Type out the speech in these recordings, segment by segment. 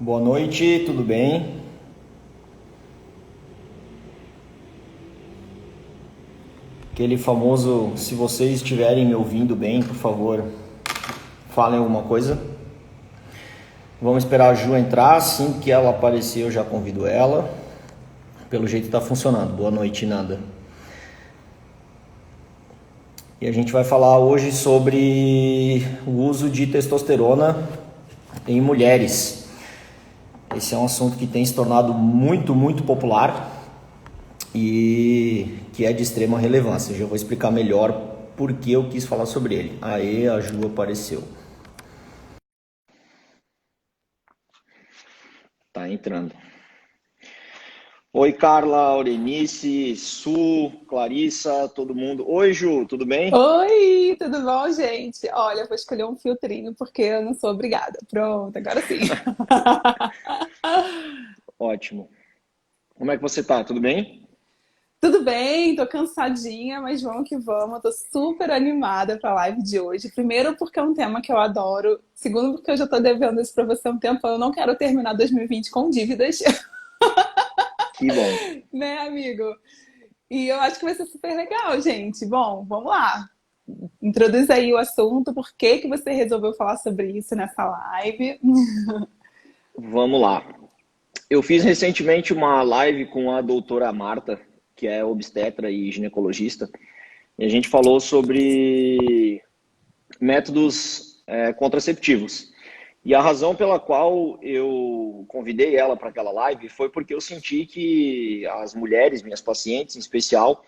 Boa noite, tudo bem? Aquele famoso, se vocês estiverem me ouvindo bem, por favor, falem alguma coisa. Vamos esperar a Ju entrar, assim que ela aparecer eu já convido ela. Pelo jeito está funcionando. Boa noite, Nanda. E a gente vai falar hoje sobre o uso de testosterona em mulheres. Esse é um assunto que tem se tornado muito popular e que é de extrema relevância. Eu já vou explicar melhor por que eu quis falar sobre ele. Aê, a Ju apareceu. Tá entrando. Oi, Carla, Aurenice, Su, Clarissa, todo mundo. Oi, Ju, tudo bem? Oi, tudo bom, gente? Olha, vou escolher um filtrinho porque eu não sou obrigada. Pronto, agora sim. Ótimo. Como é que você tá? Tudo bem? Tudo bem, tô cansadinha, mas vamos que vamos. Tô super animada pra live de hoje. Primeiro, porque é um tema que eu adoro. Segundo, porque eu já tô devendo isso pra você há um tempo. Eu não quero terminar 2020 com dívidas, Que bom. né, amigo? E eu acho que vai ser super legal, gente. Bom, vamos lá. Introduz aí o assunto, por que que você resolveu falar sobre isso nessa live? Vamos lá. Eu fiz recentemente uma live com a doutora Marta, que é obstetra e ginecologista, e a gente falou sobre métodos contraceptivos. E a razão pela qual eu convidei ela para aquela live foi porque eu senti que as mulheres, minhas pacientes em especial,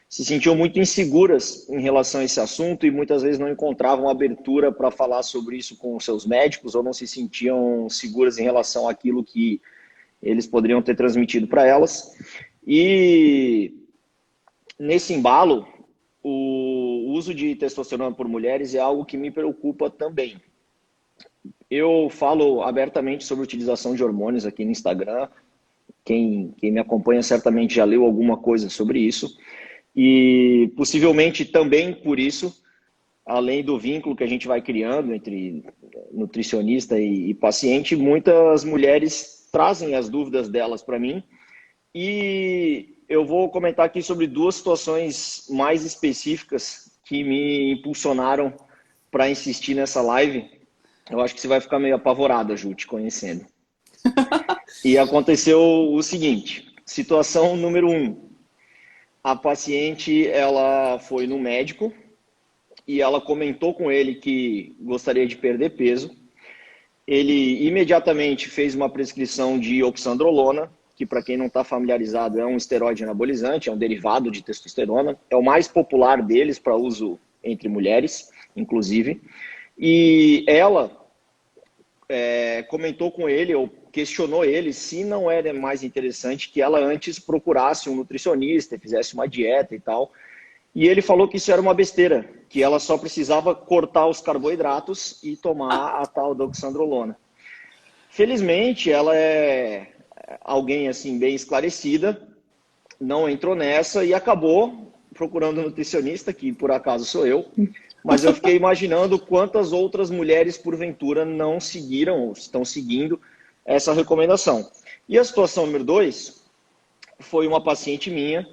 se sentiam muito inseguras em relação a esse assunto e muitas vezes não encontravam abertura para falar sobre isso com os seus médicos ou não se sentiam seguras em relação àquilo que eles poderiam ter transmitido para elas. E nesse embalo, o uso de testosterona por mulheres é algo que me preocupa também. Eu falo abertamente sobre a utilização de hormônios aqui no Instagram. Quem me acompanha certamente já leu alguma coisa sobre isso. E possivelmente também por isso, além do vínculo que a gente vai criando entre nutricionista e paciente, muitas mulheres trazem as dúvidas delas para mim. E eu vou comentar aqui sobre duas situações mais específicas que me impulsionaram para insistir nessa live. Eu acho que você vai ficar meio apavorada, Ju, te conhecendo. E aconteceu o seguinte, situação número um. A paciente, ela foi no médico e ela comentou com ele que gostaria de perder peso. Ele imediatamente fez uma prescrição de oxandrolona, que para quem não está familiarizado é um esteroide anabolizante, é um derivado de testosterona. É o mais popular deles para uso entre mulheres, inclusive. E ela comentou com ele, ou questionou ele, se não era mais interessante que ela antes procurasse um nutricionista, fizesse uma dieta e tal. E ele falou que isso era uma besteira, que ela só precisava cortar os carboidratos e tomar a tal da oxandrolona. Felizmente, ela é alguém assim bem esclarecida, não entrou nessa e acabou procurando um nutricionista, que por acaso sou eu, mas eu fiquei imaginando quantas outras mulheres, porventura, não seguiram ou estão seguindo essa recomendação. E a situação número 2 foi uma paciente minha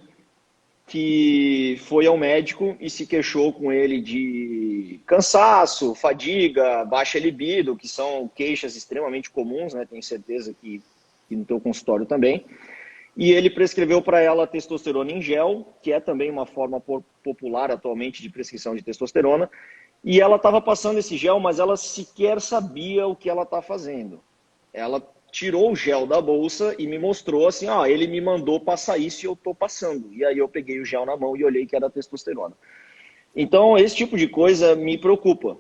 que foi ao médico e se queixou com ele de cansaço, fadiga, baixa libido, que são queixas extremamente comuns, né? Tenho certeza que no teu consultório também. E ele prescreveu para ela testosterona em gel, que é também uma forma popular atualmente de prescrição de testosterona. E ela estava passando esse gel, mas ela sequer sabia o que ela está fazendo. Ela tirou o gel da bolsa e me mostrou assim, ele me mandou passar isso e eu estou passando. E aí eu peguei o gel na mão e olhei que era testosterona. Então, esse tipo de coisa me preocupa,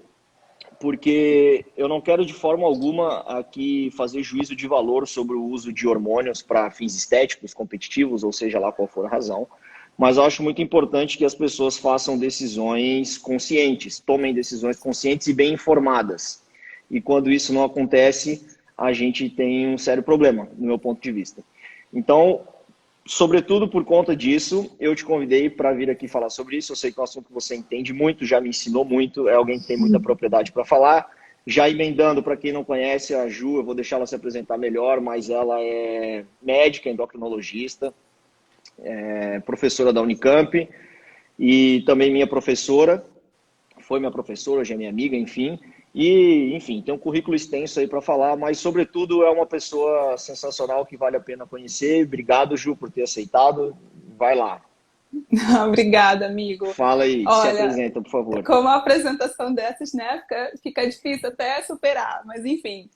porque eu não quero de forma alguma aqui fazer juízo de valor sobre o uso de hormônios para fins estéticos, competitivos, ou seja lá qual for a razão, mas eu acho muito importante que as pessoas façam decisões conscientes, tomem decisões conscientes e bem informadas. E quando isso não acontece, a gente tem um sério problema, no meu ponto de vista. Então, sobretudo por conta disso, eu te convidei para vir aqui falar sobre isso. Eu sei que é um assunto que você entende muito, já me ensinou muito, é alguém que tem muita propriedade para falar. Já emendando, para quem não conhece a Ju, eu vou deixar ela se apresentar melhor, mas ela é médica endocrinologista, é professora da Unicamp e também minha professora, foi minha professora, hoje é minha amiga, enfim. E, enfim, tem um currículo extenso aí para falar, mas, sobretudo, é uma pessoa sensacional que vale a pena conhecer. Obrigado, Ju, por ter aceitado. Vai lá. Obrigada, amigo. Fala aí, se Olha, apresenta, por favor. com uma apresentação dessas, né, fica difícil até superar, mas enfim.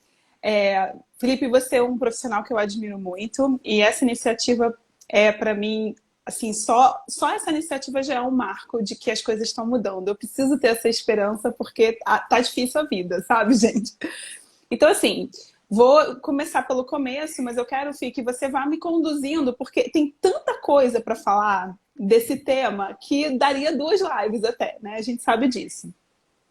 Felipe, você é um profissional que eu admiro muito e essa iniciativa é, para mim, assim, só essa iniciativa já é um marco de que as coisas estão mudando. Eu preciso ter essa esperança porque tá difícil a vida, sabe, gente? Então, assim, vou começar pelo começo, mas eu quero, Fih, que você vá me conduzindo, porque tem tanta coisa para falar desse tema que daria 2 lives até, né? A gente sabe disso.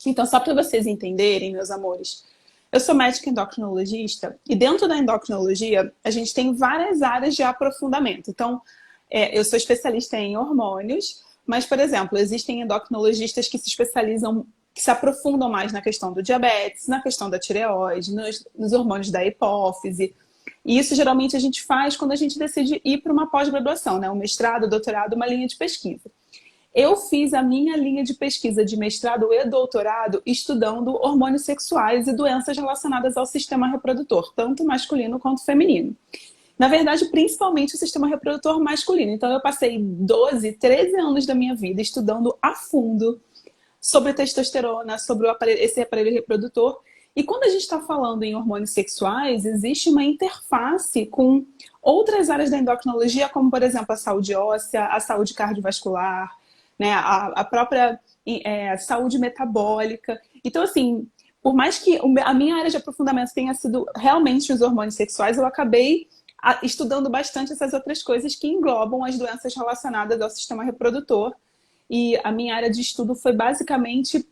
Então, só para vocês entenderem, meus amores, eu sou médica endocrinologista e dentro da endocrinologia a gente tem várias áreas de aprofundamento. Então, eu sou especialista em hormônios, mas, por exemplo, existem endocrinologistas que se especializam, que se aprofundam mais na questão do diabetes, na questão da tireoide, nos hormônios da hipófise. E isso geralmente a gente faz quando a gente decide ir para uma pós-graduação, né? Um mestrado, doutorado, uma linha de pesquisa. Eu fiz a minha linha de pesquisa de mestrado e doutorado estudando hormônios sexuais e doenças relacionadas ao sistema reprodutor, tanto masculino quanto feminino. Na verdade, principalmente o sistema reprodutor masculino. Então, eu passei 12, 13 anos da minha vida estudando a fundo sobre testosterona, sobre esse aparelho reprodutor. E quando a gente está falando em hormônios sexuais, existe uma interface com outras áreas da endocrinologia, como, por exemplo, a saúde óssea, a saúde cardiovascular, né, a própria saúde metabólica. Então, assim, por mais que a minha área de aprofundamento tenha sido realmente os hormônios sexuais, eu acabei estudando bastante essas outras coisas que englobam as doenças relacionadas ao sistema reprodutor. E a minha área de estudo foi basicamente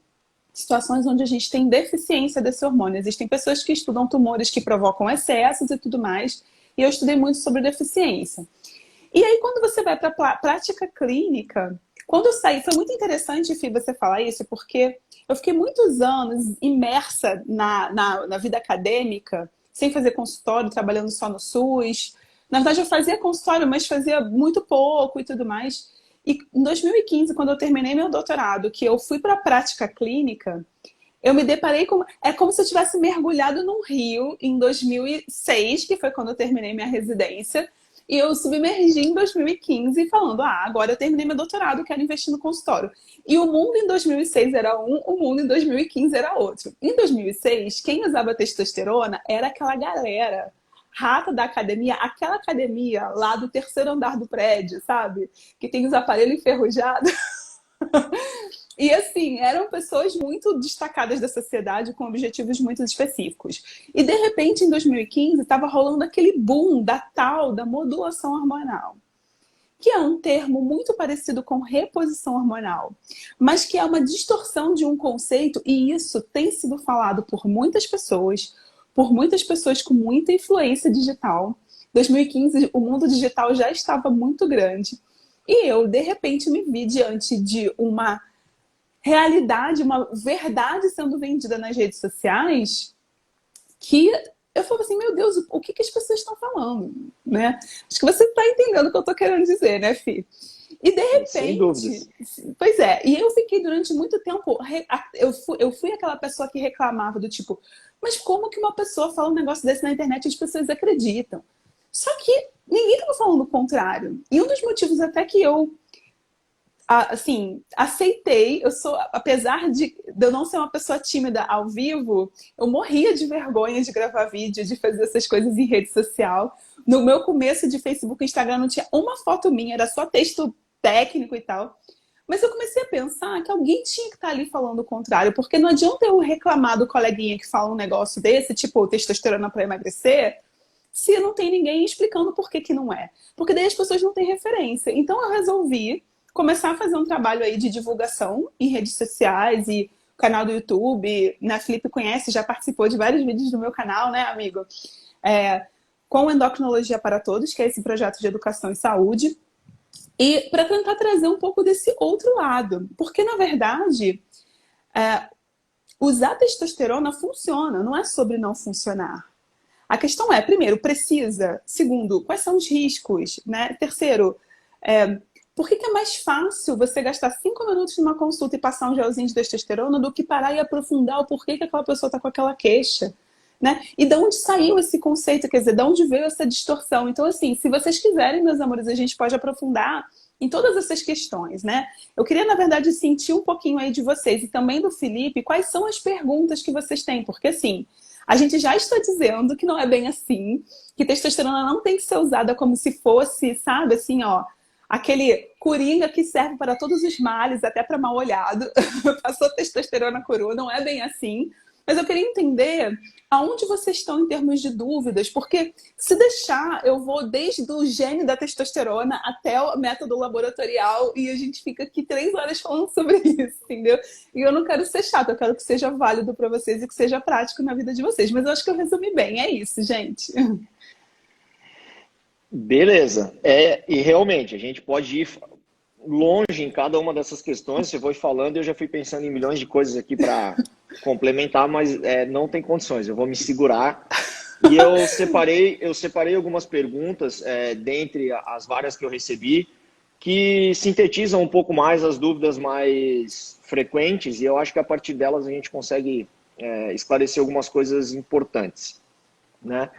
situações onde a gente tem deficiência desse hormônio. Existem pessoas que estudam tumores que provocam excessos e tudo mais, e eu estudei muito sobre deficiência. E aí, quando você vai para a prática clínica, quando eu saí, foi muito interessante, Fih, você falar isso, porque eu fiquei muitos anos imersa na vida acadêmica, sem fazer consultório, trabalhando só no SUS. Na verdade, eu fazia consultório, mas fazia muito pouco e tudo mais. E em 2015, quando eu terminei meu doutorado, que eu fui para a prática clínica, eu me deparei com... É como se eu tivesse mergulhado num rio em 2006, que foi quando eu terminei minha residência, e eu submergi em 2015 falando, agora eu terminei meu doutorado, quero investir no consultório. E o mundo em 2006 era um, o mundo em 2015 era outro. Em 2006, quem usava testosterona era aquela galera rata da academia, aquela academia lá do terceiro andar do prédio, sabe? Que tem os aparelhos enferrujados. E assim, eram pessoas muito destacadas da sociedade com objetivos muito específicos. E de repente, em 2015, estava rolando aquele boom da modulação hormonal, que é um termo muito parecido com reposição hormonal, mas que é uma distorção de um conceito, e isso tem sido falado por muitas pessoas com muita influência digital. Em 2015, o mundo digital já estava muito grande. E eu, de repente, me vi diante de uma realidade, uma verdade sendo vendida nas redes sociais, que eu falo assim, meu Deus, o que as pessoas estão falando, né? Acho que você está entendendo o que eu estou querendo dizer, né, Fih? E de Sem repente, dúvidas. pois é, e eu fiquei durante muito tempo, eu fui aquela pessoa que reclamava do tipo, mas como que uma pessoa fala um negócio desse na internet e as pessoas acreditam? Só que ninguém estava falando o contrário. E um dos motivos até que eu assim, aceitei, apesar de eu não ser uma pessoa tímida ao vivo, eu morria de vergonha de gravar vídeo, de fazer essas coisas em rede social. No meu começo de Facebook e Instagram não tinha uma foto minha, era só texto técnico e tal. Mas eu comecei a pensar que alguém tinha que estar ali falando o contrário, porque não adianta eu reclamar do coleguinha que fala um negócio desse, tipo testosterona para emagrecer, se não tem ninguém explicando por que que não é. Porque daí as pessoas não têm referência. Então eu resolvi começar a fazer um trabalho aí de divulgação em redes sociais e canal do YouTube. Na Felipe conhece, já participou de vários vídeos do meu canal, né, amigo? Com Endocrinologia para Todos, que é esse projeto de educação e saúde. E para tentar trazer um pouco desse outro lado. Porque, na verdade, usar testosterona funciona, não é sobre não funcionar. A questão é, primeiro, precisa? Segundo, quais são os riscos? Né? Terceiro, por que é mais fácil você gastar 5 minutos numa consulta e passar um gelzinho de testosterona do que parar e aprofundar o porquê que aquela pessoa está com aquela queixa? Né? E de onde saiu esse conceito? Quer dizer, de onde veio essa distorção? Então, assim, se vocês quiserem, meus amores, a gente pode aprofundar em todas essas questões, né? Eu queria, na verdade, sentir um pouquinho aí de vocês e também do Felipe, quais são as perguntas que vocês têm, porque, assim, a gente já está dizendo que não é bem assim, que testosterona não tem que ser usada como se fosse, sabe, assim, ó, aquele coringa que serve para todos os males, até para mal olhado. Passou testosterona coroa, não é bem assim. Mas eu queria entender aonde vocês estão em termos de dúvidas, porque se deixar, eu vou desde o gene da testosterona até o método laboratorial e a gente fica aqui 3 horas falando sobre isso, entendeu? E eu não quero ser chata, eu quero que seja válido para vocês e que seja prático na vida de vocês. Mas eu acho que eu resumi bem, é isso, gente. Beleza. E realmente, a gente pode ir longe em cada uma dessas questões. Você foi falando e eu já fui pensando em milhões de coisas aqui para complementar, mas não tem condições. Eu vou me segurar. E eu separei algumas perguntas dentre as várias que eu recebi que sintetizam um pouco mais as dúvidas mais frequentes e eu acho que a partir delas a gente consegue esclarecer algumas coisas importantes, né?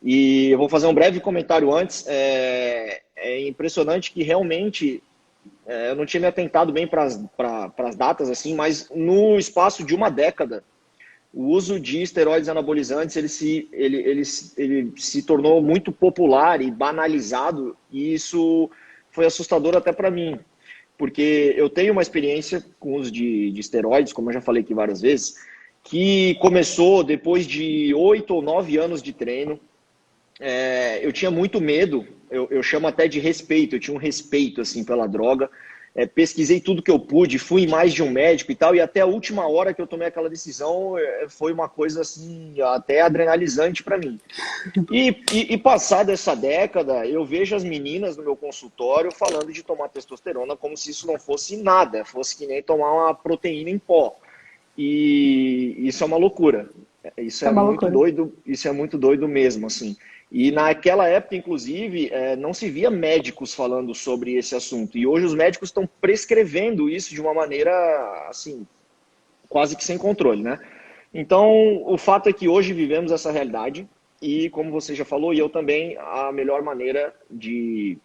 E eu vou fazer um breve comentário antes. É impressionante que realmente eu não tinha me atentado bem para as datas, assim, mas no espaço de uma década, o uso de esteroides anabolizantes ele se tornou muito popular e banalizado, e isso foi assustador até para mim, porque eu tenho uma experiência com o uso de esteroides, como eu já falei aqui várias vezes, que começou depois de 8 ou 9 anos de treino. Eu tinha muito medo, eu chamo até de respeito, eu tinha um respeito assim pela droga, pesquisei tudo que eu pude, fui em mais de um médico e tal, e até a última hora que eu tomei aquela decisão foi uma coisa assim, até adrenalizante para mim. E passada essa década, eu vejo as meninas no meu consultório falando de tomar testosterona como se isso não fosse nada, fosse que nem tomar uma proteína em pó. E isso é uma loucura. Isso é muito doido, isso é muito doido mesmo, assim. E naquela época, inclusive, não se via médicos falando sobre esse assunto. E hoje os médicos estão prescrevendo isso de uma maneira, assim, quase que sem controle, né? Então, o fato é que hoje vivemos essa realidade e, como você já falou, e eu também, a melhor maneira de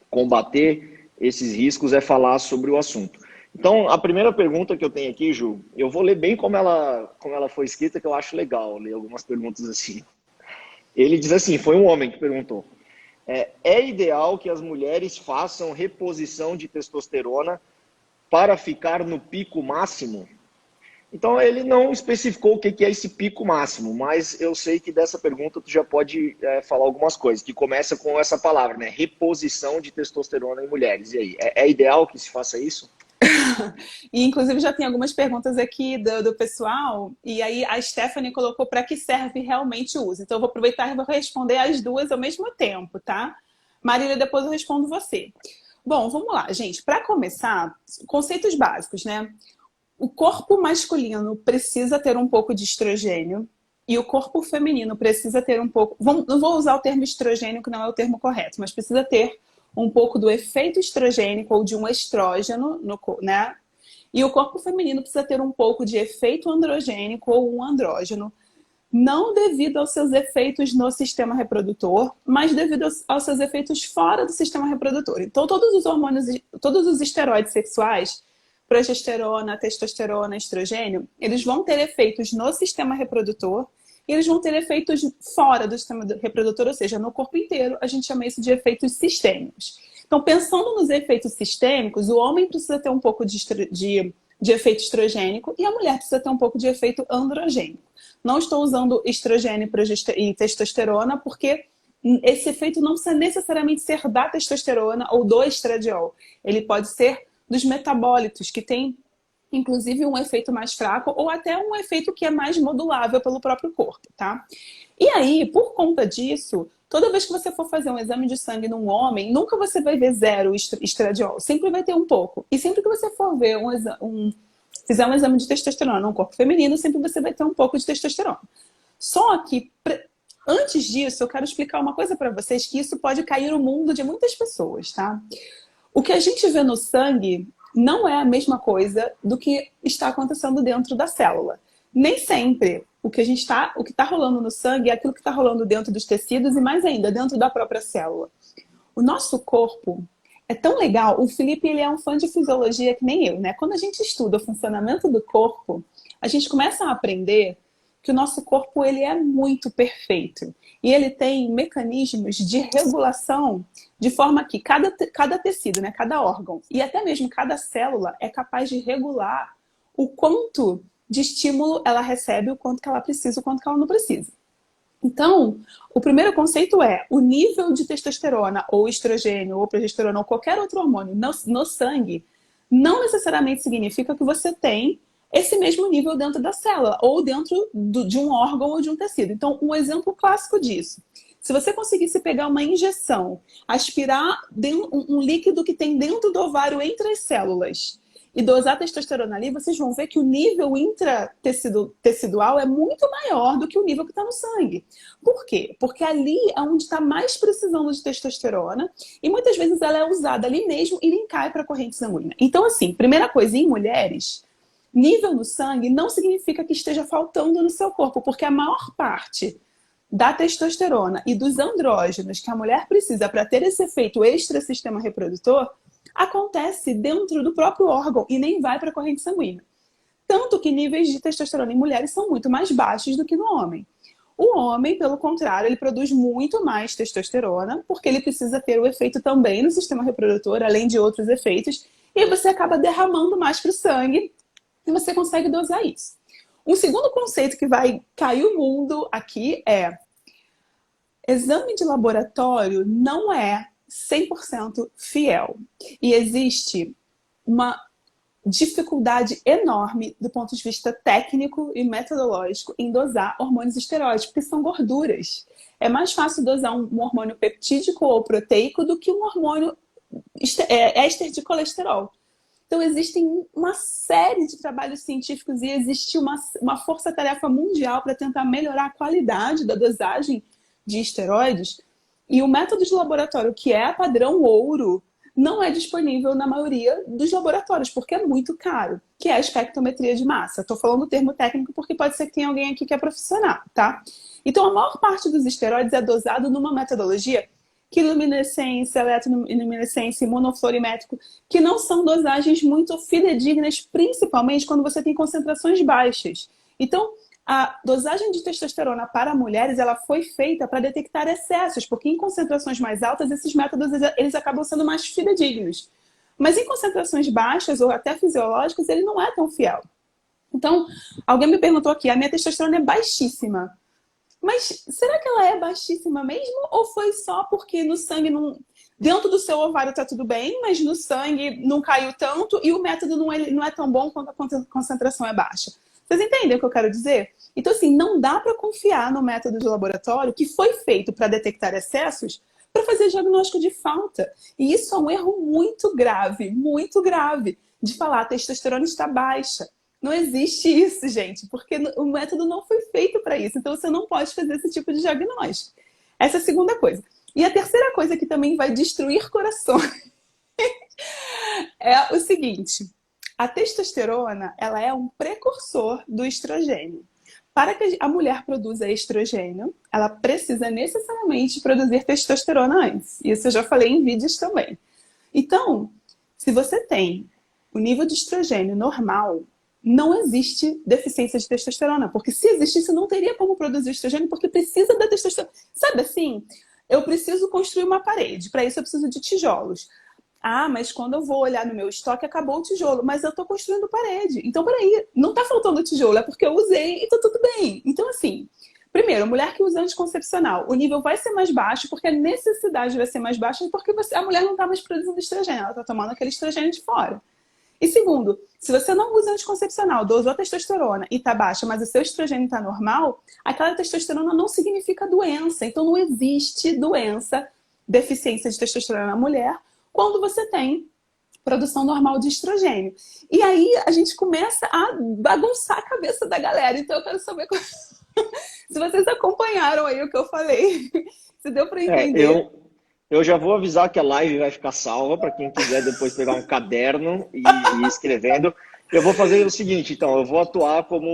combater esses riscos é falar sobre o assunto. Então, a primeira pergunta que eu tenho aqui, Ju, eu vou ler bem como ela foi escrita, que eu acho legal ler algumas perguntas assim. Ele diz assim, foi um homem que perguntou, é ideal que as mulheres façam reposição de testosterona para ficar no pico máximo? Então, ele não especificou o que é esse pico máximo, mas eu sei que dessa pergunta tu já pode falar algumas coisas, que começa com essa palavra, né? Reposição de testosterona em mulheres. E aí, é ideal que se faça isso? E, inclusive, já tem algumas perguntas aqui do pessoal, e aí a Stephanie colocou para que serve realmente o uso. Então, eu vou aproveitar e vou responder as duas ao mesmo tempo, tá? Marília, depois eu respondo você. Bom, vamos lá, gente. Para começar, conceitos básicos, né? O corpo masculino precisa ter um pouco de estrogênio e o corpo feminino precisa ter um pouco... Não vou usar o termo estrogênio, que não é o termo correto, mas precisa ter um pouco do efeito estrogênico ou de um estrógeno, né? E o corpo feminino precisa ter um pouco de efeito androgênico ou um andrógeno, não devido aos seus efeitos no sistema reprodutor, mas devido aos seus efeitos fora do sistema reprodutor. Então, todos os hormônios, todos os esteroides sexuais, progesterona, testosterona, estrogênio, eles vão ter efeitos no sistema reprodutor e eles vão ter efeitos fora do sistema reprodutor, ou seja, no corpo inteiro. A gente chama isso de efeitos sistêmicos. Então, pensando nos efeitos sistêmicos, o homem precisa ter um pouco de efeito estrogênico e a mulher precisa ter um pouco de efeito androgênico. Não estou usando estrogênio e testosterona porque esse efeito não precisa necessariamente ser da testosterona ou do estradiol. Ele pode ser dos metabólitos, que tem inclusive um efeito mais fraco ou até um efeito que é mais modulável pelo próprio corpo, tá? E aí, por conta disso, toda vez que você for fazer um exame de sangue num homem, nunca você vai ver zero estradiol, sempre vai ter um pouco. E sempre que você for ver fizer um exame de testosterona no corpo feminino, sempre você vai ter um pouco de testosterona. Só que, antes disso, eu quero explicar uma coisa para vocês, que isso pode cair no mundo de muitas pessoas, tá? O que a gente vê no sangue não é a mesma coisa do que está acontecendo dentro da célula. Nem sempre o que está rolando no sangue é aquilo que está rolando dentro dos tecidos e, mais ainda, dentro da própria célula. O nosso corpo é tão legal. O Felipe, ele é um fã de fisiologia que nem eu, né? Quando a gente estuda o funcionamento do corpo, a gente começa a aprender que o nosso corpo, ele é muito perfeito. E ele tem mecanismos de regulação de forma que cada tecido, né, cada órgão e até mesmo cada célula é capaz de regular o quanto de estímulo ela recebe, o quanto que ela precisa, o quanto que ela não precisa. Então, o primeiro conceito é o nível de testosterona ou estrogênio ou progesterona ou qualquer outro hormônio no sangue não necessariamente significa que você tem esse mesmo nível dentro da célula ou dentro de um órgão ou de um tecido. Então, um exemplo clássico disso. Se você conseguisse pegar uma injeção, aspirar um líquido que tem dentro do ovário entre as células e dosar testosterona ali, vocês vão ver que o nível intratecidual é muito maior do que o nível que está no sangue. Por quê? Porque ali é onde está mais precisando de testosterona e muitas vezes ela é usada ali mesmo e nem cai para a corrente sanguínea. Então, assim, primeira coisa, em mulheres, nível no sangue não significa que esteja faltando no seu corpo, porque a maior parte da testosterona e dos andrógenos que a mulher precisa para ter esse efeito extra-sistema reprodutor acontece dentro do próprio órgão e nem vai para a corrente sanguínea. Tanto que níveis de testosterona em mulheres são muito mais baixos do que no homem. O homem, pelo contrário, ele produz muito mais testosterona, porque ele precisa ter o efeito também no sistema reprodutor, além de outros efeitos, e você acaba derramando mais para o sangue e você consegue dosar isso. Um segundo conceito que vai cair o mundo aqui é: exame de laboratório não é 100% fiel. E existe uma dificuldade enorme do ponto de vista técnico e metodológico em dosar hormônios esteroides, porque são gorduras. É mais fácil dosar um hormônio peptídico ou proteico do que um hormônio éster de colesterol. Então, existem uma série de trabalhos científicos e existe uma força-tarefa mundial para tentar melhorar a qualidade da dosagem de esteroides. E o método de laboratório, que é padrão ouro, não é disponível na maioria dos laboratórios, porque é muito caro, que é a espectrometria de massa. Estou falando o termo técnico porque pode ser que tenha alguém aqui que é profissional, tá? Então, a maior parte dos esteroides é dosado numa metodologia quiluminescência, eletroluminescência, imunoflorimétrico, que não são dosagens muito fidedignas, principalmente quando você tem concentrações baixas. Então, a dosagem de testosterona para mulheres, ela foi feita para detectar excessos, porque em concentrações mais altas, esses métodos eles acabam sendo mais fidedignos. Mas em concentrações baixas ou até fisiológicas, ele não é tão fiel. Então, alguém me perguntou aqui, a minha testosterona é baixíssima. Mas será que ela é baixíssima mesmo? Ou foi só porque no sangue, dentro do seu ovário está tudo bem, mas no sangue não caiu tanto e o método não é tão bom quando a concentração é baixa? Vocês entendem o que eu quero dizer? Então, assim, não dá para confiar no método de laboratório que foi feito para detectar excessos para fazer diagnóstico de falta. E isso é um erro muito grave, de falar a testosterona está baixa. Não existe isso, gente, porque o método não foi feito para isso. Então, você não pode fazer esse tipo de diagnóstico. Essa é a segunda coisa. E a terceira coisa que também vai destruir corações é o seguinte: a testosterona, ela é um precursor do estrogênio. Para que a mulher produza estrogênio, ela precisa necessariamente produzir testosterona antes. Isso eu já falei em vídeos também. Então, se você tem o nível de estrogênio normal, não existe deficiência de testosterona. Porque se existisse, não teria como produzir estrogênio, porque precisa da testosterona. Sabe assim? Eu preciso construir uma parede. Para isso, eu preciso de tijolos. Ah, mas quando eu vou olhar no meu estoque, acabou o tijolo. Mas eu estou construindo parede. Então, peraí, não está faltando tijolo, é porque eu usei e está tudo bem. Então, assim, primeiro, mulher que usa anticoncepcional, o nível vai ser mais baixo, porque a necessidade vai ser mais baixa, porque a mulher não está mais produzindo estrogênio, ela está tomando aquele estrogênio de fora. E segundo, se você não usa anticoncepcional, dosou a testosterona e está baixa, mas o seu estrogênio está normal, aquela testosterona não significa doença. Então, não existe doença, deficiência de testosterona na mulher, quando você tem produção normal de estrogênio. E aí a gente começa a bagunçar a cabeça da galera. Então eu quero saber se vocês acompanharam aí o que eu falei. Se deu para É, entender. eu já vou avisar que a live vai ficar salva para quem quiser depois pegar um caderno e ir escrevendo. Eu vou fazer o seguinte, então, eu vou atuar como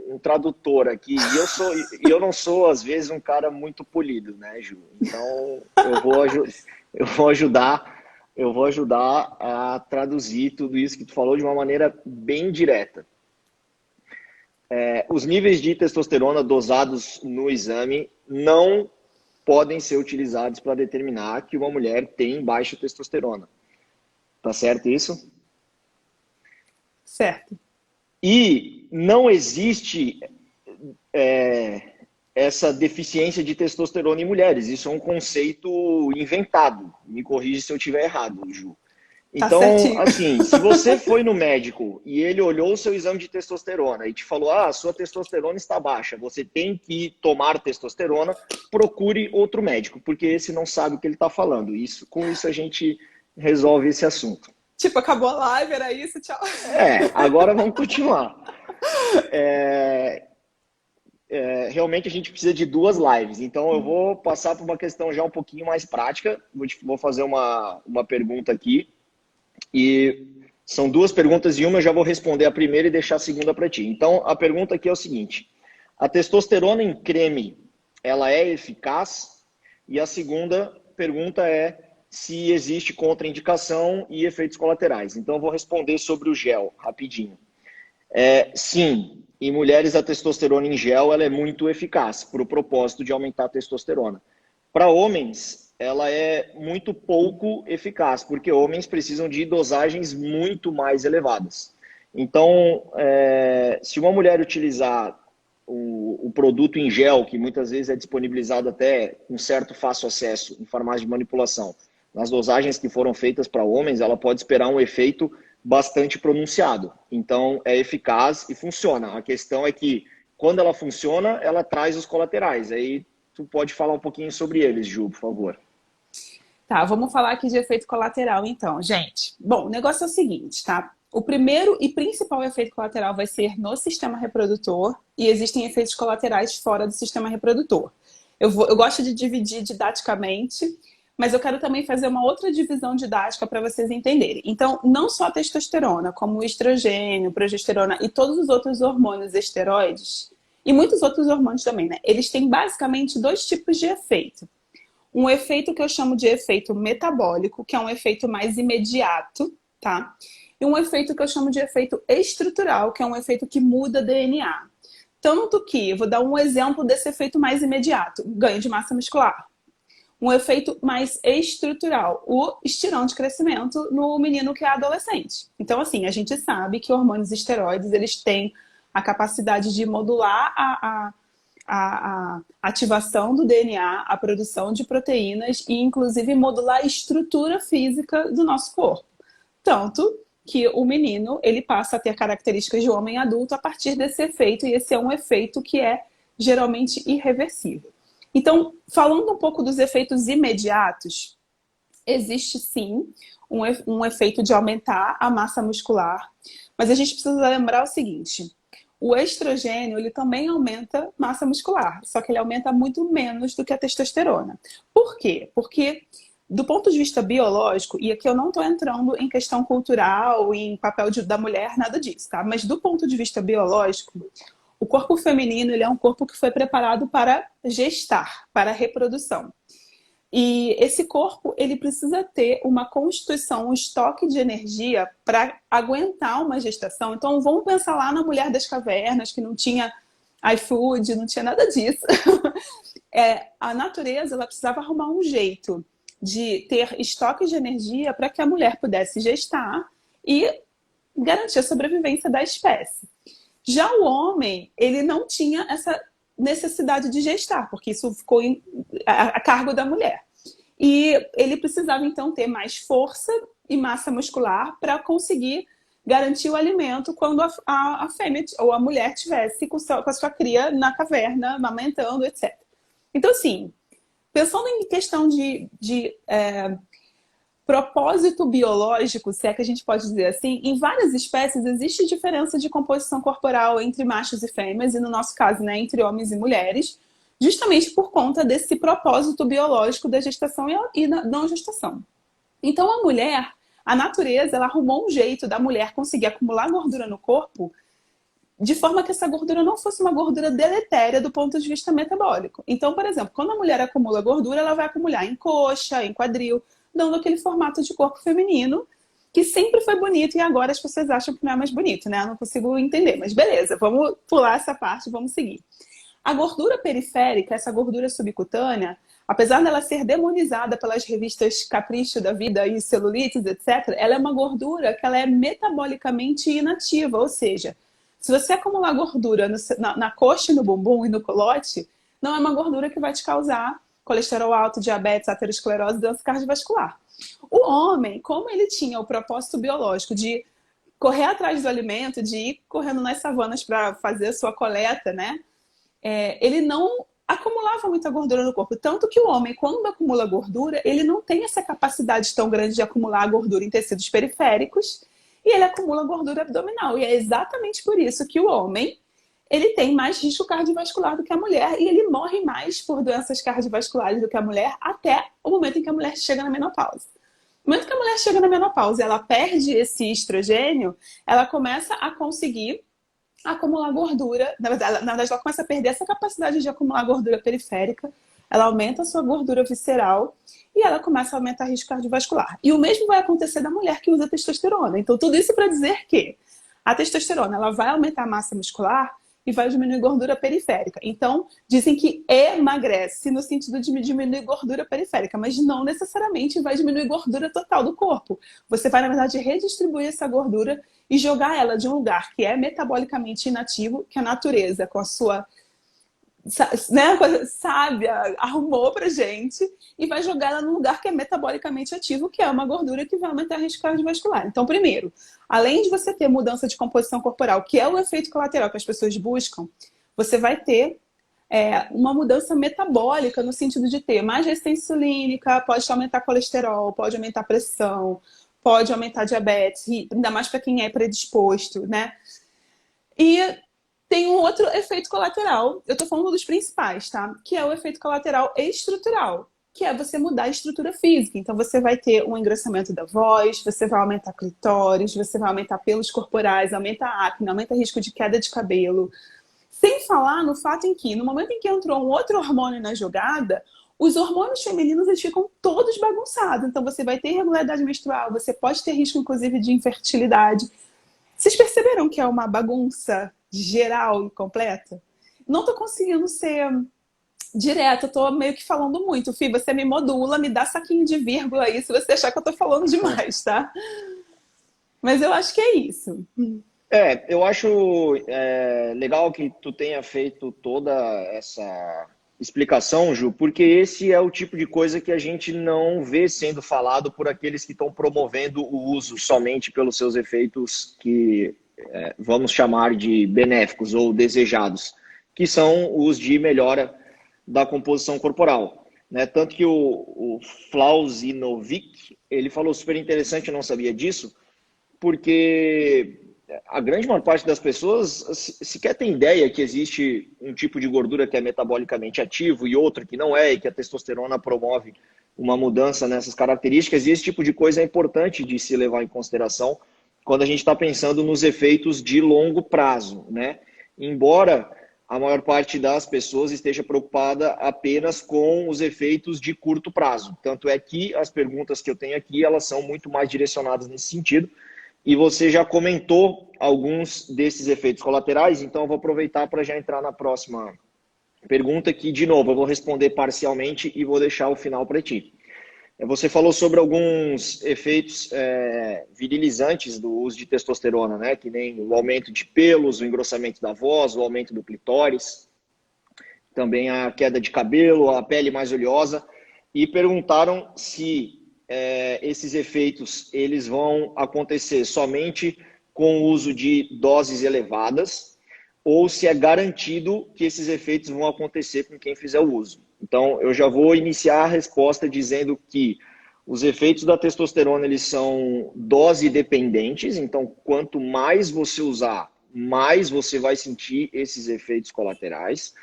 um tradutor aqui. E eu não sou, às vezes, um cara muito polido, né, Ju? Então, eu vou ajudar, eu vou ajudar a traduzir tudo isso que tu falou de uma maneira bem direta. Os níveis de testosterona dosados no exame não podem ser utilizados para determinar que uma mulher tem baixa testosterona. Tá certo isso? Certo. E não existe essa deficiência de testosterona em mulheres. Isso é um conceito inventado. Me corrija se eu estiver errado, Ju. Tá Então, certinho. assim, se você foi no médico e ele olhou o seu exame de testosterona e te falou, ah, sua testosterona está baixa, você tem que tomar testosterona, procure outro médico, porque esse não sabe o que ele está falando. Com isso a gente resolve esse assunto. Tipo, acabou a live, era isso, tchau. Agora vamos continuar. Realmente a gente precisa de 2 lives, então eu vou passar por uma questão já um pouquinho mais prática. Vou fazer uma pergunta aqui. E são 2 perguntas e uma eu já vou responder a primeira e deixar a segunda para ti. Então, a pergunta aqui é o seguinte: a testosterona em creme, ela é eficaz? E a segunda pergunta é se existe contraindicação e efeitos colaterais. Então, eu vou responder sobre o gel, rapidinho. Sim, em mulheres a testosterona em gel ela é muito eficaz para o propósito de aumentar a testosterona. Para homens, ela é muito pouco eficaz, porque homens precisam de dosagens muito mais elevadas. Então, se uma mulher utilizar o produto em gel, que muitas vezes é disponibilizado até com certo fácil acesso em farmácia de manipulação, nas dosagens que foram feitas para homens, ela pode esperar um efeito bastante pronunciado. Então, é eficaz e funciona. A questão é que, quando ela funciona, ela traz os colaterais. Aí, tu pode falar um pouquinho sobre eles, Ju, por favor. Tá, vamos falar aqui de efeito colateral, então, gente. Bom, o negócio é o seguinte, tá? O primeiro e principal efeito colateral vai ser no sistema reprodutor e existem efeitos colaterais fora do sistema reprodutor. Eu gosto de dividir didaticamente, mas eu quero também fazer uma outra divisão didática para vocês entenderem. Então, não só a testosterona, como o estrogênio, progesterona e todos os outros hormônios esteroides, e muitos outros hormônios também, né? Eles têm basicamente 2 tipos de efeito. Um efeito que eu chamo de efeito metabólico, que é um efeito mais imediato, tá? E um efeito que eu chamo de efeito estrutural, que é um efeito que muda DNA. Tanto que, eu vou dar um exemplo desse efeito mais imediato, ganho de massa muscular. Um efeito mais estrutural, o estirão de crescimento no menino que é adolescente. Então, assim, a gente sabe que hormônios esteroides, eles têm a capacidade de modular a ativação do DNA, a produção de proteínas e, inclusive, modular a estrutura física do nosso corpo. Tanto que o menino, ele passa a ter características de homem adulto a partir desse efeito, e esse é um efeito que é geralmente irreversível. Então, falando um pouco dos efeitos imediatos, existe sim um efeito de aumentar a massa muscular, mas a gente precisa lembrar o seguinte: o estrogênio, ele também aumenta massa muscular, só que ele aumenta muito menos do que a testosterona. Por quê? Porque, do ponto de vista biológico, e aqui eu não estou entrando em questão cultural, em papel da mulher, nada disso, tá? Mas do ponto de vista biológico, o corpo feminino, ele é um corpo que foi preparado para gestar, para a reprodução. E esse corpo, ele precisa ter uma constituição, um estoque de energia para aguentar uma gestação. Então, vamos pensar lá na mulher das cavernas, que não tinha iFood, não tinha nada disso. A natureza, ela precisava arrumar um jeito de ter estoque de energia para que a mulher pudesse gestar e garantir a sobrevivência da espécie. Já o homem, ele não tinha essa necessidade de gestar, porque isso ficou a cargo da mulher. E ele precisava, então, ter mais força e massa muscular para conseguir garantir o alimento quando a fêmea ou a mulher estivesse com a sua cria na caverna, amamentando, etc. Então, assim, pensando em questão de propósito biológico, se é que a gente pode dizer assim, em várias espécies existe diferença de composição corporal entre machos e fêmeas, e no nosso caso, né, entre homens e mulheres, justamente por conta desse propósito biológico da gestação e da não gestação. Então a mulher, a natureza, ela arrumou um jeito da mulher conseguir acumular gordura no corpo de forma que essa gordura não fosse uma gordura deletéria do ponto de vista metabólico. Então, por exemplo, quando a mulher acumula gordura, ela vai acumular em coxa, em quadril, dando aquele formato de corpo feminino que sempre foi bonito e agora as pessoas acham que não é mais bonito, né? Eu não consigo entender, mas beleza, vamos pular essa parte, vamos seguir. A gordura periférica, essa gordura subcutânea, apesar dela ser demonizada pelas revistas Capricho da Vida e Celulites, etc., ela é uma gordura que ela é metabolicamente inativa, ou seja, se você acumular gordura na coxa, no bumbum e no colote, não é uma gordura que vai te causar colesterol alto, diabetes, aterosclerose e doença cardiovascular. O homem, como ele tinha o propósito biológico de correr atrás do alimento, de ir correndo nas savanas para fazer a sua coleta, né? Ele não acumulava muita gordura no corpo. Tanto que o homem, quando acumula gordura, ele não tem essa capacidade tão grande de acumular gordura em tecidos periféricos e ele acumula gordura abdominal. E é exatamente por isso que o homem ele tem mais risco cardiovascular do que a mulher e ele morre mais por doenças cardiovasculares do que a mulher até o momento em que a mulher chega na menopausa. No momento que a mulher chega na menopausa, ela perde esse estrogênio, ela começa a conseguir acumular gordura. Na verdade, ela começa a perder essa capacidade de acumular gordura periférica, ela aumenta a sua gordura visceral e ela começa a aumentar o risco cardiovascular. E o mesmo vai acontecer da mulher que usa testosterona. Então, tudo isso para dizer que a testosterona ela vai aumentar a massa muscular e vai diminuir gordura periférica. Então, dizem que emagrece no sentido de diminuir gordura periférica, mas não necessariamente vai diminuir gordura total do corpo. Você vai, na verdade, redistribuir essa gordura e jogar ela de um lugar que é metabolicamente inativo, que a natureza, com a sua sábia, arrumou pra gente, e vai jogar ela num lugar que é metabolicamente ativo, que é uma gordura que vai aumentar o risco cardiovascular. Então, primeiro, além de você ter mudança de composição corporal, que é o efeito colateral que as pessoas buscam, você vai ter uma mudança metabólica no sentido de ter mais resistência insulínica, pode aumentar colesterol, pode aumentar pressão, pode aumentar diabetes, ainda mais para quem é predisposto, né? E tem um outro efeito colateral, eu tô falando dos principais, tá? Que é o efeito colateral estrutural, que é você mudar a estrutura física. Então você vai ter um engrossamento da voz, você vai aumentar clitóris, você vai aumentar pelos corporais, aumenta a acne, aumenta o risco de queda de cabelo. Sem falar no fato em que, no momento em que entrou um outro hormônio na jogada, os hormônios femininos eles ficam todos bagunçados. Então você vai ter irregularidade menstrual, você pode ter risco, inclusive, de infertilidade. Vocês perceberam que é uma bagunça geral e completa? Não tô conseguindo ser direta, eu tô meio que falando muito. Fih, você me modula, me dá saquinho de vírgula aí se você achar que eu tô falando demais, tá? Mas eu acho que é isso. Eu acho legal que tu tenha feito toda essa explicação, Ju, porque esse é o tipo de coisa que a gente não vê sendo falado por aqueles que estão promovendo o uso somente pelos seus efeitos que vamos chamar de benéficos ou desejados, que são os de melhora da composição corporal. Né? Tanto que o Flauzinovic, ele falou super interessante, eu não sabia disso, porque a grande maior parte das pessoas sequer tem ideia que existe um tipo de gordura que é metabolicamente ativo e outro que não é, e que a testosterona promove uma mudança nessas características, e esse tipo de coisa é importante de se levar em consideração quando a gente está pensando nos efeitos de longo prazo, né? Embora a maior parte das pessoas esteja preocupada apenas com os efeitos de curto prazo. Tanto é que as perguntas que eu tenho aqui, elas são muito mais direcionadas nesse sentido. E você já comentou alguns desses efeitos colaterais, então eu vou aproveitar para já entrar na próxima pergunta, que, de novo, eu vou responder parcialmente e vou deixar o final para ti. Você falou sobre alguns efeitos virilizantes do uso de testosterona, né? Que nem o aumento de pelos, o engrossamento da voz, o aumento do clitóris, também a queda de cabelo, a pele mais oleosa, e perguntaram se esses efeitos eles vão acontecer somente com o uso de doses elevadas ou se é garantido que esses efeitos vão acontecer com quem fizer o uso. Então, eu já vou iniciar a resposta dizendo que Os efeitos da testosterona, eles são dose dependentes, então quanto mais você usar, mais você vai sentir esses efeitos colaterais.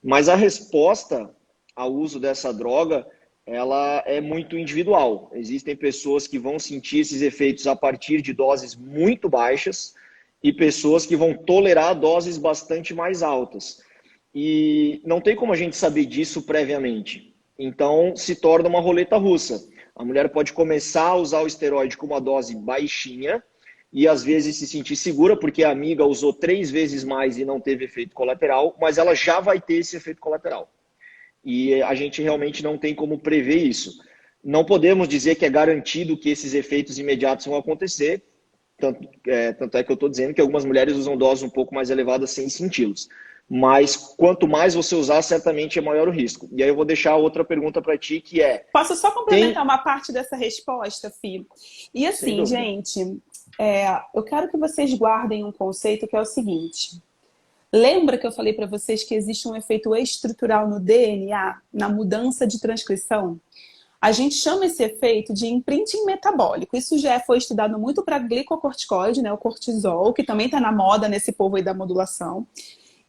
Mas a resposta ao uso dessa droga, ela é muito individual. Existem pessoas que vão sentir esses efeitos a partir de doses muito baixas e pessoas que vão tolerar doses bastante mais altas. E não tem como a gente saber disso previamente. Então, se torna uma roleta russa. A mulher pode começar a usar o esteroide com uma dose baixinha e às vezes se sentir segura porque a amiga usou 3 vezes mais e não teve efeito colateral, mas ela já vai ter esse efeito colateral. E a gente realmente não tem como prever isso. Não podemos dizer que é garantido que esses efeitos imediatos vão acontecer, tanto é que eu estou dizendo que algumas mulheres usam doses um pouco mais elevadas sem senti-los. Mas quanto mais você usar, certamente é maior o risco. E aí eu vou deixar outra pergunta para ti, que é... Posso só complementar uma parte dessa resposta, Fih? E assim, gente, eu quero que vocês guardem um conceito que é o seguinte. Lembra que eu falei para vocês que existe um efeito estrutural no DNA, na mudança de transcrição? A gente chama esse efeito de imprinting metabólico. Isso já foi estudado muito para glicocorticoide, né, o cortisol, que também está na moda nesse povo aí da modulação.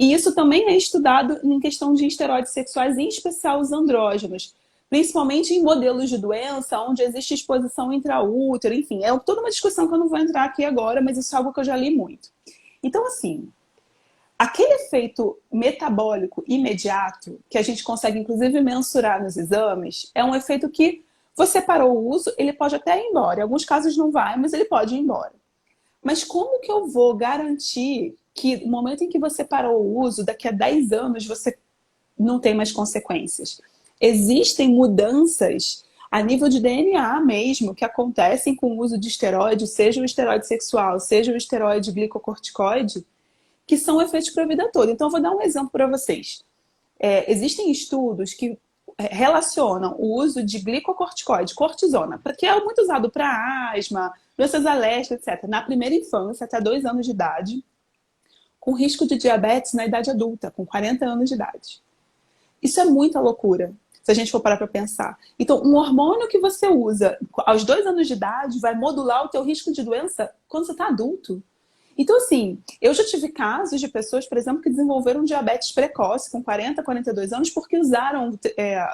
E isso também é estudado em questão de esteroides sexuais, em especial os andrógenos, principalmente em modelos de doença, onde existe exposição intraútero, enfim, é toda uma discussão que eu não vou entrar aqui agora, mas isso é algo que eu já li muito. Então, assim, aquele efeito metabólico imediato, que a gente consegue inclusive mensurar nos exames, é um efeito que você parou o uso, ele pode até ir embora. Em alguns casos não vai, mas ele pode ir embora. Mas como que eu vou garantir que no momento em que você parou o uso, daqui a 10 anos você não tem mais consequências? Existem mudanças a nível de DNA mesmo que acontecem com o uso de esteroide, seja o esteroide sexual, seja o esteroide glicocorticoide, que são efeitos para a vida toda. Então, eu vou dar um exemplo para vocês. Existem estudos que relacionam o uso de glicocorticoide, cortisona, que é muito usado para asma, doenças alérgicas, etc., na primeira infância, até 2 anos de idade, com risco de diabetes na idade adulta, com 40 anos de idade. Isso é muita loucura, se a gente for parar para pensar. Então, um hormônio que você usa aos 2 anos de idade vai modular o teu risco de doença quando você está adulto. Então, assim, eu já tive casos de pessoas, por exemplo, que desenvolveram diabetes precoce com 40, 42 anos porque usaram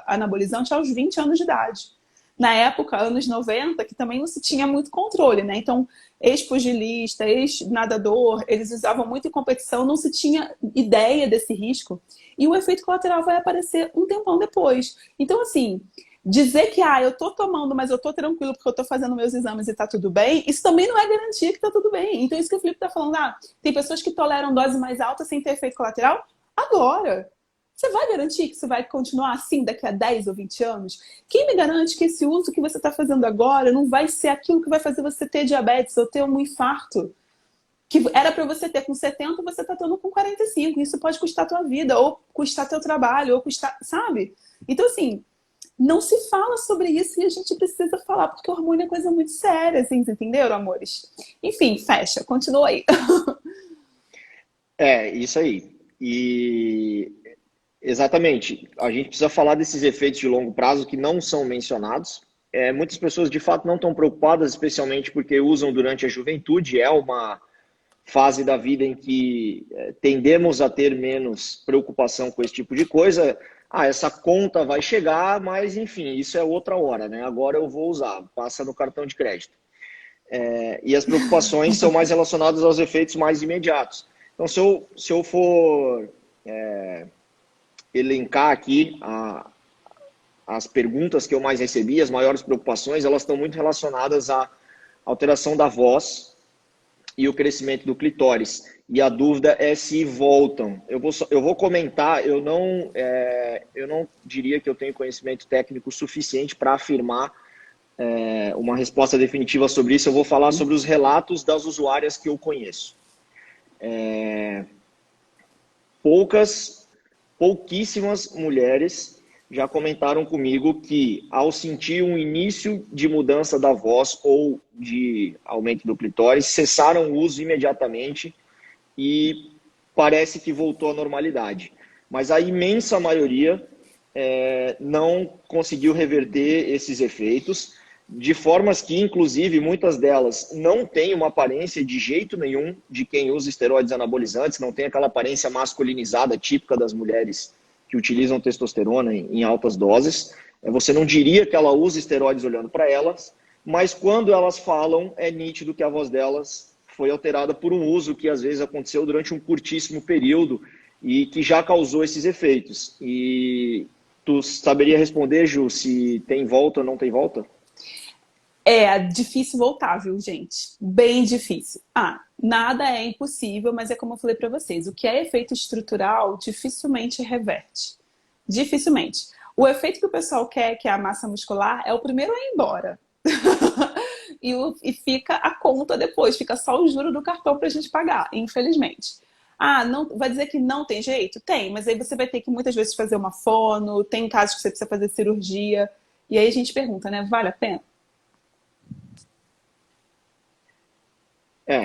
anabolizante aos 20 anos de idade. Na época, anos 90, que também não se tinha muito controle, né? Então, ex-pugilista, ex-nadador, eles usavam muito em competição, não se tinha ideia desse risco. E o efeito colateral vai aparecer um tempão depois. Então, assim, dizer que eu tô tomando, mas eu tô tranquilo porque eu tô fazendo meus exames e tá tudo bem, isso também não é garantia que tá tudo bem. Então, isso que o Felipe tá falando, tem pessoas que toleram dose mais alta sem ter efeito colateral? Agora! Você vai garantir que isso vai continuar assim daqui a 10 ou 20 anos? Quem me garante que esse uso que você está fazendo agora não vai ser aquilo que vai fazer você ter diabetes ou ter um infarto? Que era para você ter com 70, você está tendo com 45. Isso pode custar a tua vida, ou custar teu trabalho, ou custar, sabe? Então, assim, não se fala sobre isso e a gente precisa falar, porque o hormônio é coisa muito séria, assim, entenderam, amores? Enfim, fecha, continua aí. Isso aí. E exatamente, a gente precisa falar desses efeitos de longo prazo que não são mencionados. Muitas pessoas, de fato, não estão preocupadas, especialmente porque usam durante a juventude. É uma fase da vida em que tendemos a ter menos preocupação com esse tipo de coisa. Essa conta vai chegar, mas, enfim, isso é outra hora, né? Agora eu vou usar, passa no cartão de crédito. E as preocupações são mais relacionadas aos efeitos mais imediatos. Então, se eu for elencar aqui as perguntas que eu mais recebi, as maiores preocupações, elas estão muito relacionadas à alteração da voz e o crescimento do clitóris. E a dúvida é se voltam. Eu vou comentar, eu não diria que eu tenho conhecimento técnico suficiente para afirmar uma resposta definitiva sobre isso. Eu vou falar sobre os relatos das usuárias que eu conheço. Pouquíssimas mulheres já comentaram comigo que, ao sentir um início de mudança da voz ou de aumento do clitóris, cessaram o uso imediatamente e parece que voltou à normalidade. Mas a imensa maioria não conseguiu reverter esses efeitos. de formas que, inclusive, muitas delas não têm uma aparência de jeito nenhum de quem usa esteroides anabolizantes, não tem aquela aparência masculinizada típica das mulheres que utilizam testosterona em altas doses. Você não diria que ela usa esteroides olhando para elas, mas quando elas falam, é nítido que a voz delas foi alterada por um uso que às vezes aconteceu durante um curtíssimo período e que já causou esses efeitos. E tu saberia responder, Ju, se tem volta ou não tem volta? É difícil voltar, viu, gente? Bem difícil. Nada é impossível, mas é como eu falei para vocês. O que é efeito estrutural, dificilmente reverte. Dificilmente. O efeito que o pessoal quer, que é a massa muscular, é o primeiro a ir embora. E fica a conta depois. Fica só o juro do cartão pra gente pagar, infelizmente. Não, vai dizer que não tem jeito? Tem, mas aí você vai ter que muitas vezes fazer uma fono, tem casos que você precisa fazer cirurgia. E aí a gente pergunta, né? Vale a pena?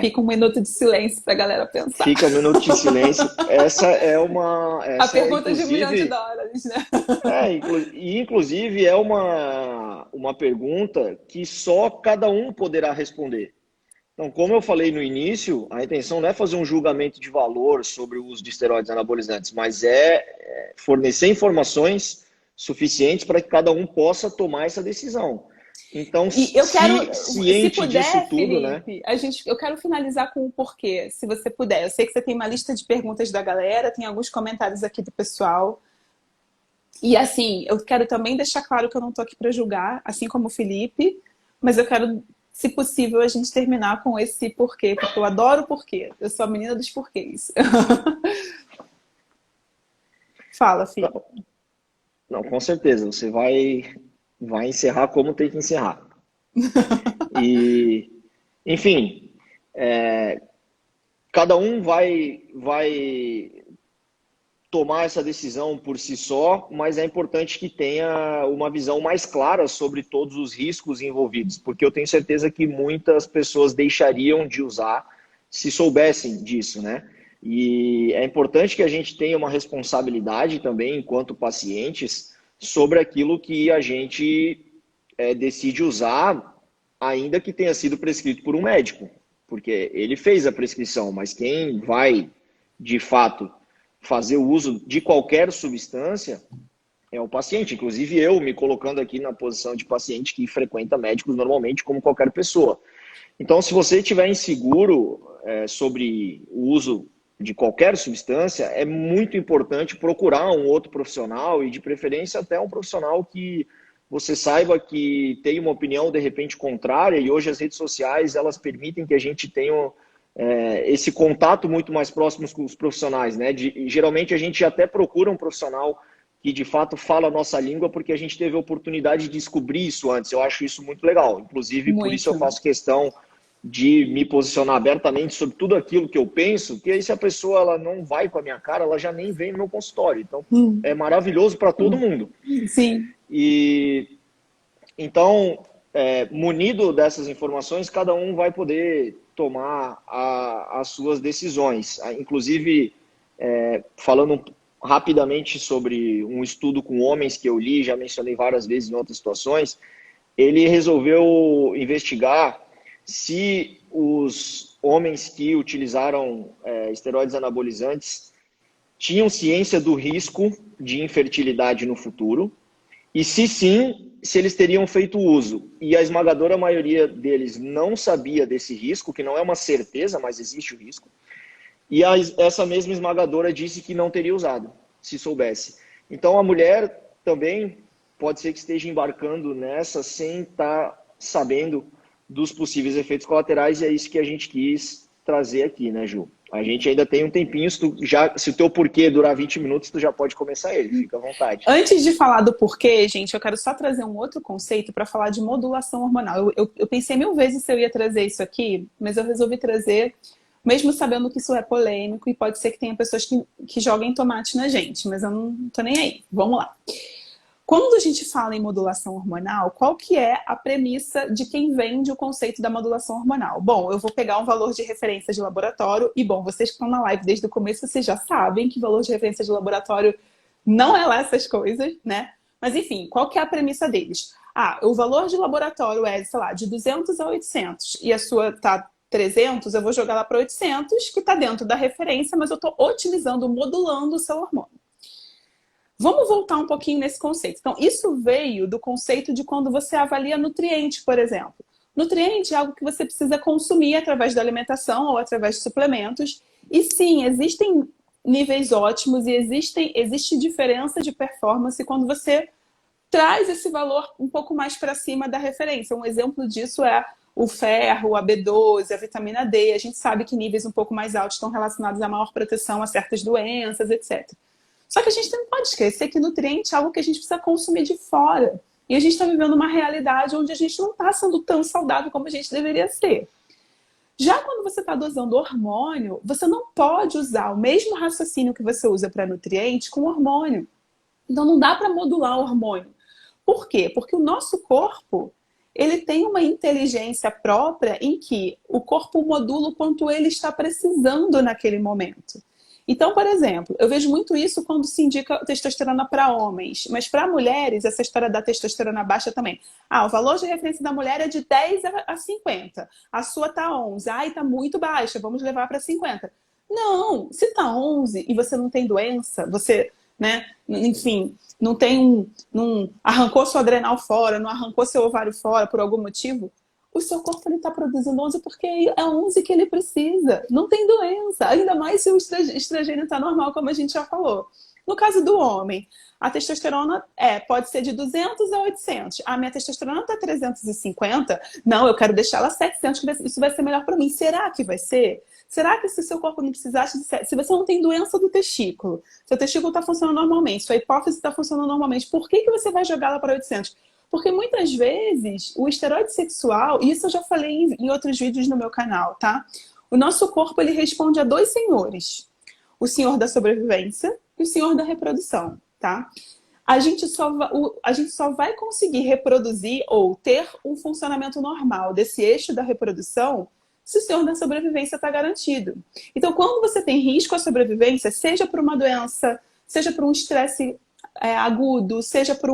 Fica um minuto de silêncio para a galera pensar. Fica um minuto de silêncio. Essa é uma... a pergunta de $1.000.000, né? Inclusive é uma pergunta que só cada um poderá responder. Então, como eu falei no início, a intenção não é fazer um julgamento de valor sobre o uso de esteroides anabolizantes, mas é fornecer informações suficientes para que cada um possa tomar essa decisão. Então, e eu quero, se puder, disso tudo, Felipe, né? Eu quero finalizar com o porquê, se você puder. Eu sei que você tem uma lista de perguntas da galera, tem alguns comentários aqui do pessoal. E assim, eu quero também deixar claro que eu não estou aqui para julgar, assim como o Felipe, mas eu quero, se possível, a gente terminar com esse porquê, porque eu adoro o porquê. Eu sou a menina dos porquês. Fala, Felipe. Não, com certeza. Você vai encerrar como tem que encerrar. E, enfim, cada um vai tomar essa decisão por si só, mas é importante que tenha uma visão mais clara sobre todos os riscos envolvidos, porque eu tenho certeza que muitas pessoas deixariam de usar se soubessem disso, né? E é importante que a gente tenha uma responsabilidade também, enquanto pacientes, sobre aquilo que a gente decide usar, ainda que tenha sido prescrito por um médico, porque ele fez a prescrição, mas quem vai, de fato, fazer o uso de qualquer substância é o paciente. Inclusive eu me colocando aqui na posição de paciente que frequenta médicos normalmente, como qualquer pessoa. Então, se você estiver inseguro sobre o uso de qualquer substância, é muito importante procurar um outro profissional e, de preferência, até um profissional que você saiba que tem uma opinião, de repente, contrária, e hoje as redes sociais, elas permitem que a gente tenha esse contato muito mais próximo com os profissionais, né? Geralmente a gente até procura um profissional que, de fato, fala a nossa língua, porque a gente teve a oportunidade de descobrir isso antes. Eu acho isso muito legal. Inclusive, por isso eu faço questão de me posicionar abertamente sobre tudo aquilo que eu penso, que aí se a pessoa ela não vai com a minha cara, ela já nem vem no meu consultório. Então, é maravilhoso para todo mundo. Sim. E então, munido dessas informações, cada um vai poder tomar as suas decisões. Inclusive, falando rapidamente sobre um estudo com homens que eu li, já mencionei várias vezes em outras situações, ele resolveu investigar se os homens que utilizaram esteroides anabolizantes tinham ciência do risco de infertilidade no futuro, e se sim, se eles teriam feito uso. E a esmagadora maioria deles não sabia desse risco, que não é uma certeza, mas existe o risco. E essa mesma esmagadora disse que não teria usado, se soubesse. Então a mulher também pode ser que esteja embarcando nessa sem estar sabendo dos possíveis efeitos colaterais, e é isso que a gente quis trazer aqui, né, Ju? A gente ainda tem um tempinho, se o teu porquê durar 20 minutos, tu já pode começar ele, fica à vontade. Antes de falar do porquê, gente, eu quero só trazer um outro conceito para falar de modulação hormonal. Eu pensei 1000 vezes se eu ia trazer isso aqui, mas eu resolvi trazer, mesmo sabendo que isso é polêmico e pode ser que tenha pessoas que joguem tomate na gente, mas eu não tô nem aí. Vamos lá. Quando a gente fala em modulação hormonal, qual que é a premissa de quem vende o conceito da modulação hormonal? Bom, eu vou pegar um valor de referência de laboratório e, bom, vocês que estão na live desde o começo, vocês já sabem que valor de referência de laboratório não é lá essas coisas, né? Mas, enfim, qual que é a premissa deles? o valor de laboratório é, sei lá, de 200 a 800 e a sua tá 300, eu vou jogar lá para 800, que está dentro da referência, mas eu estou otimizando, modulando o seu hormônio. Vamos voltar um pouquinho nesse conceito. Então, isso veio do conceito de quando você avalia nutriente, por exemplo. Nutriente é algo que você precisa consumir através da alimentação ou através de suplementos. E sim, existem níveis ótimos e existe diferença de performance quando você traz esse valor um pouco mais para cima da referência. Um exemplo disso é o ferro, a B12, a vitamina D. A gente sabe que níveis um pouco mais altos estão relacionados a maior proteção a certas doenças, etc. Só que a gente não pode esquecer que nutriente é algo que a gente precisa consumir de fora. E a gente está vivendo uma realidade onde a gente não está sendo tão saudável como a gente deveria ser. Já quando você está dosando hormônio, você não pode usar o mesmo raciocínio que você usa para nutriente com hormônio. Então não dá para modular o hormônio. Por quê? Porque o nosso corpo, ele tem uma inteligência própria em que o corpo modula o quanto ele está precisando naquele momento. Então, por exemplo, eu vejo muito isso quando se indica testosterona para homens, mas para mulheres, essa história da testosterona baixa também. O valor de referência da mulher é de 10 a 50. A sua tá 11. Tá muito baixa, vamos levar para 50. Não, se tá 11 e você não tem doença, você, né, enfim, não arrancou sua adrenal fora, não arrancou seu ovário fora por algum motivo, o seu corpo está produzindo 11 porque é 11 que ele precisa. Não tem doença. Ainda mais se o estrogênio está normal, como a gente já falou. No caso do homem, a testosterona pode ser de 200 a 800. A minha testosterona está 350. Não, eu quero deixar ela 700, que isso vai ser melhor para mim. Será que vai ser? Será que se o seu corpo não precisasse de 700? Se você não tem doença do testículo, seu testículo está funcionando normalmente, sua hipófise está funcionando normalmente, por que você vai jogá-la para 800? Porque muitas vezes o esteroide sexual, e isso eu já falei em outros vídeos no meu canal, tá? O nosso corpo, ele responde a dois senhores. O senhor da sobrevivência e o senhor da reprodução, tá? A gente só vai conseguir reproduzir ou ter um funcionamento normal desse eixo da reprodução se o senhor da sobrevivência está garantido. Então, quando você tem risco à sobrevivência, seja por uma doença, seja por um estresse agudo, seja por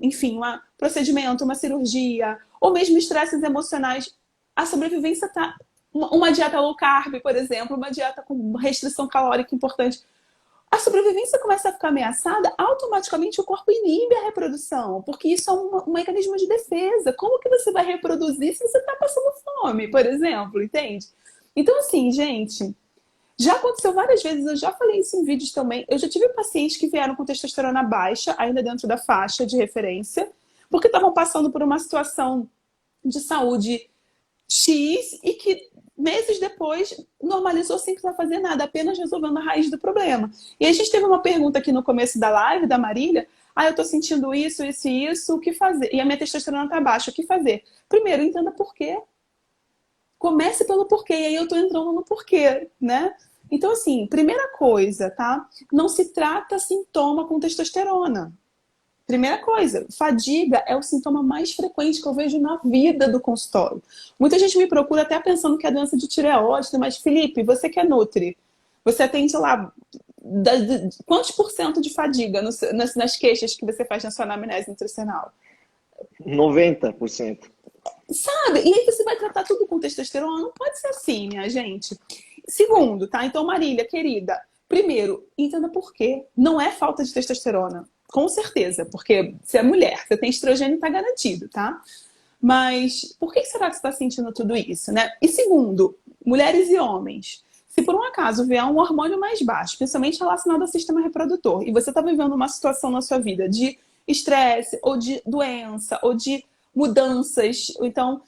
enfim, um procedimento, uma cirurgia, ou mesmo estresses emocionais, a sobrevivência está... Uma dieta low carb, por exemplo, uma dieta com restrição calórica importante. A sobrevivência começa a ficar ameaçada, automaticamente o corpo inibe a reprodução, porque isso é um mecanismo de defesa. Como que você vai reproduzir se você está passando fome, por exemplo, entende? Então, assim, gente... Já aconteceu várias vezes, eu já falei isso em vídeos também. Eu já tive pacientes que vieram com testosterona baixa, ainda dentro da faixa de referência, porque estavam passando por uma situação de saúde X e que meses depois normalizou sem precisar fazer nada, apenas resolvendo a raiz do problema. E a gente teve uma pergunta aqui no começo da live, da Marília. Eu tô sentindo isso, isso e isso, o que fazer? E a minha testosterona tá baixa, o que fazer? Primeiro, entenda por quê. Comece pelo porquê, e aí eu tô entrando no porquê, né? Então, assim, primeira coisa, tá? Não se trata sintoma com testosterona. Primeira coisa, fadiga é o sintoma mais frequente que eu vejo na vida do consultório. Muita gente me procura até pensando que é doença de tireoide, mas Felipe, você que é nutri, você atende lá quantos por cento de fadiga nas queixas que você faz na sua anamnese nutricional? 90%. Sabe? E aí você vai tratar tudo com testosterona? Não pode ser assim, minha gente. Segundo, tá? Então, Marília, querida, primeiro, entenda por quê. Não é falta de testosterona. Com certeza, porque você é mulher, você tem estrogênio, tá garantido, tá? Mas por que será que você está sentindo tudo isso, né? E segundo, mulheres e homens. Se por um acaso vier um hormônio mais baixo, principalmente relacionado ao sistema reprodutor, e você está vivendo uma situação na sua vida de estresse, ou de doença, ou de mudanças, ou então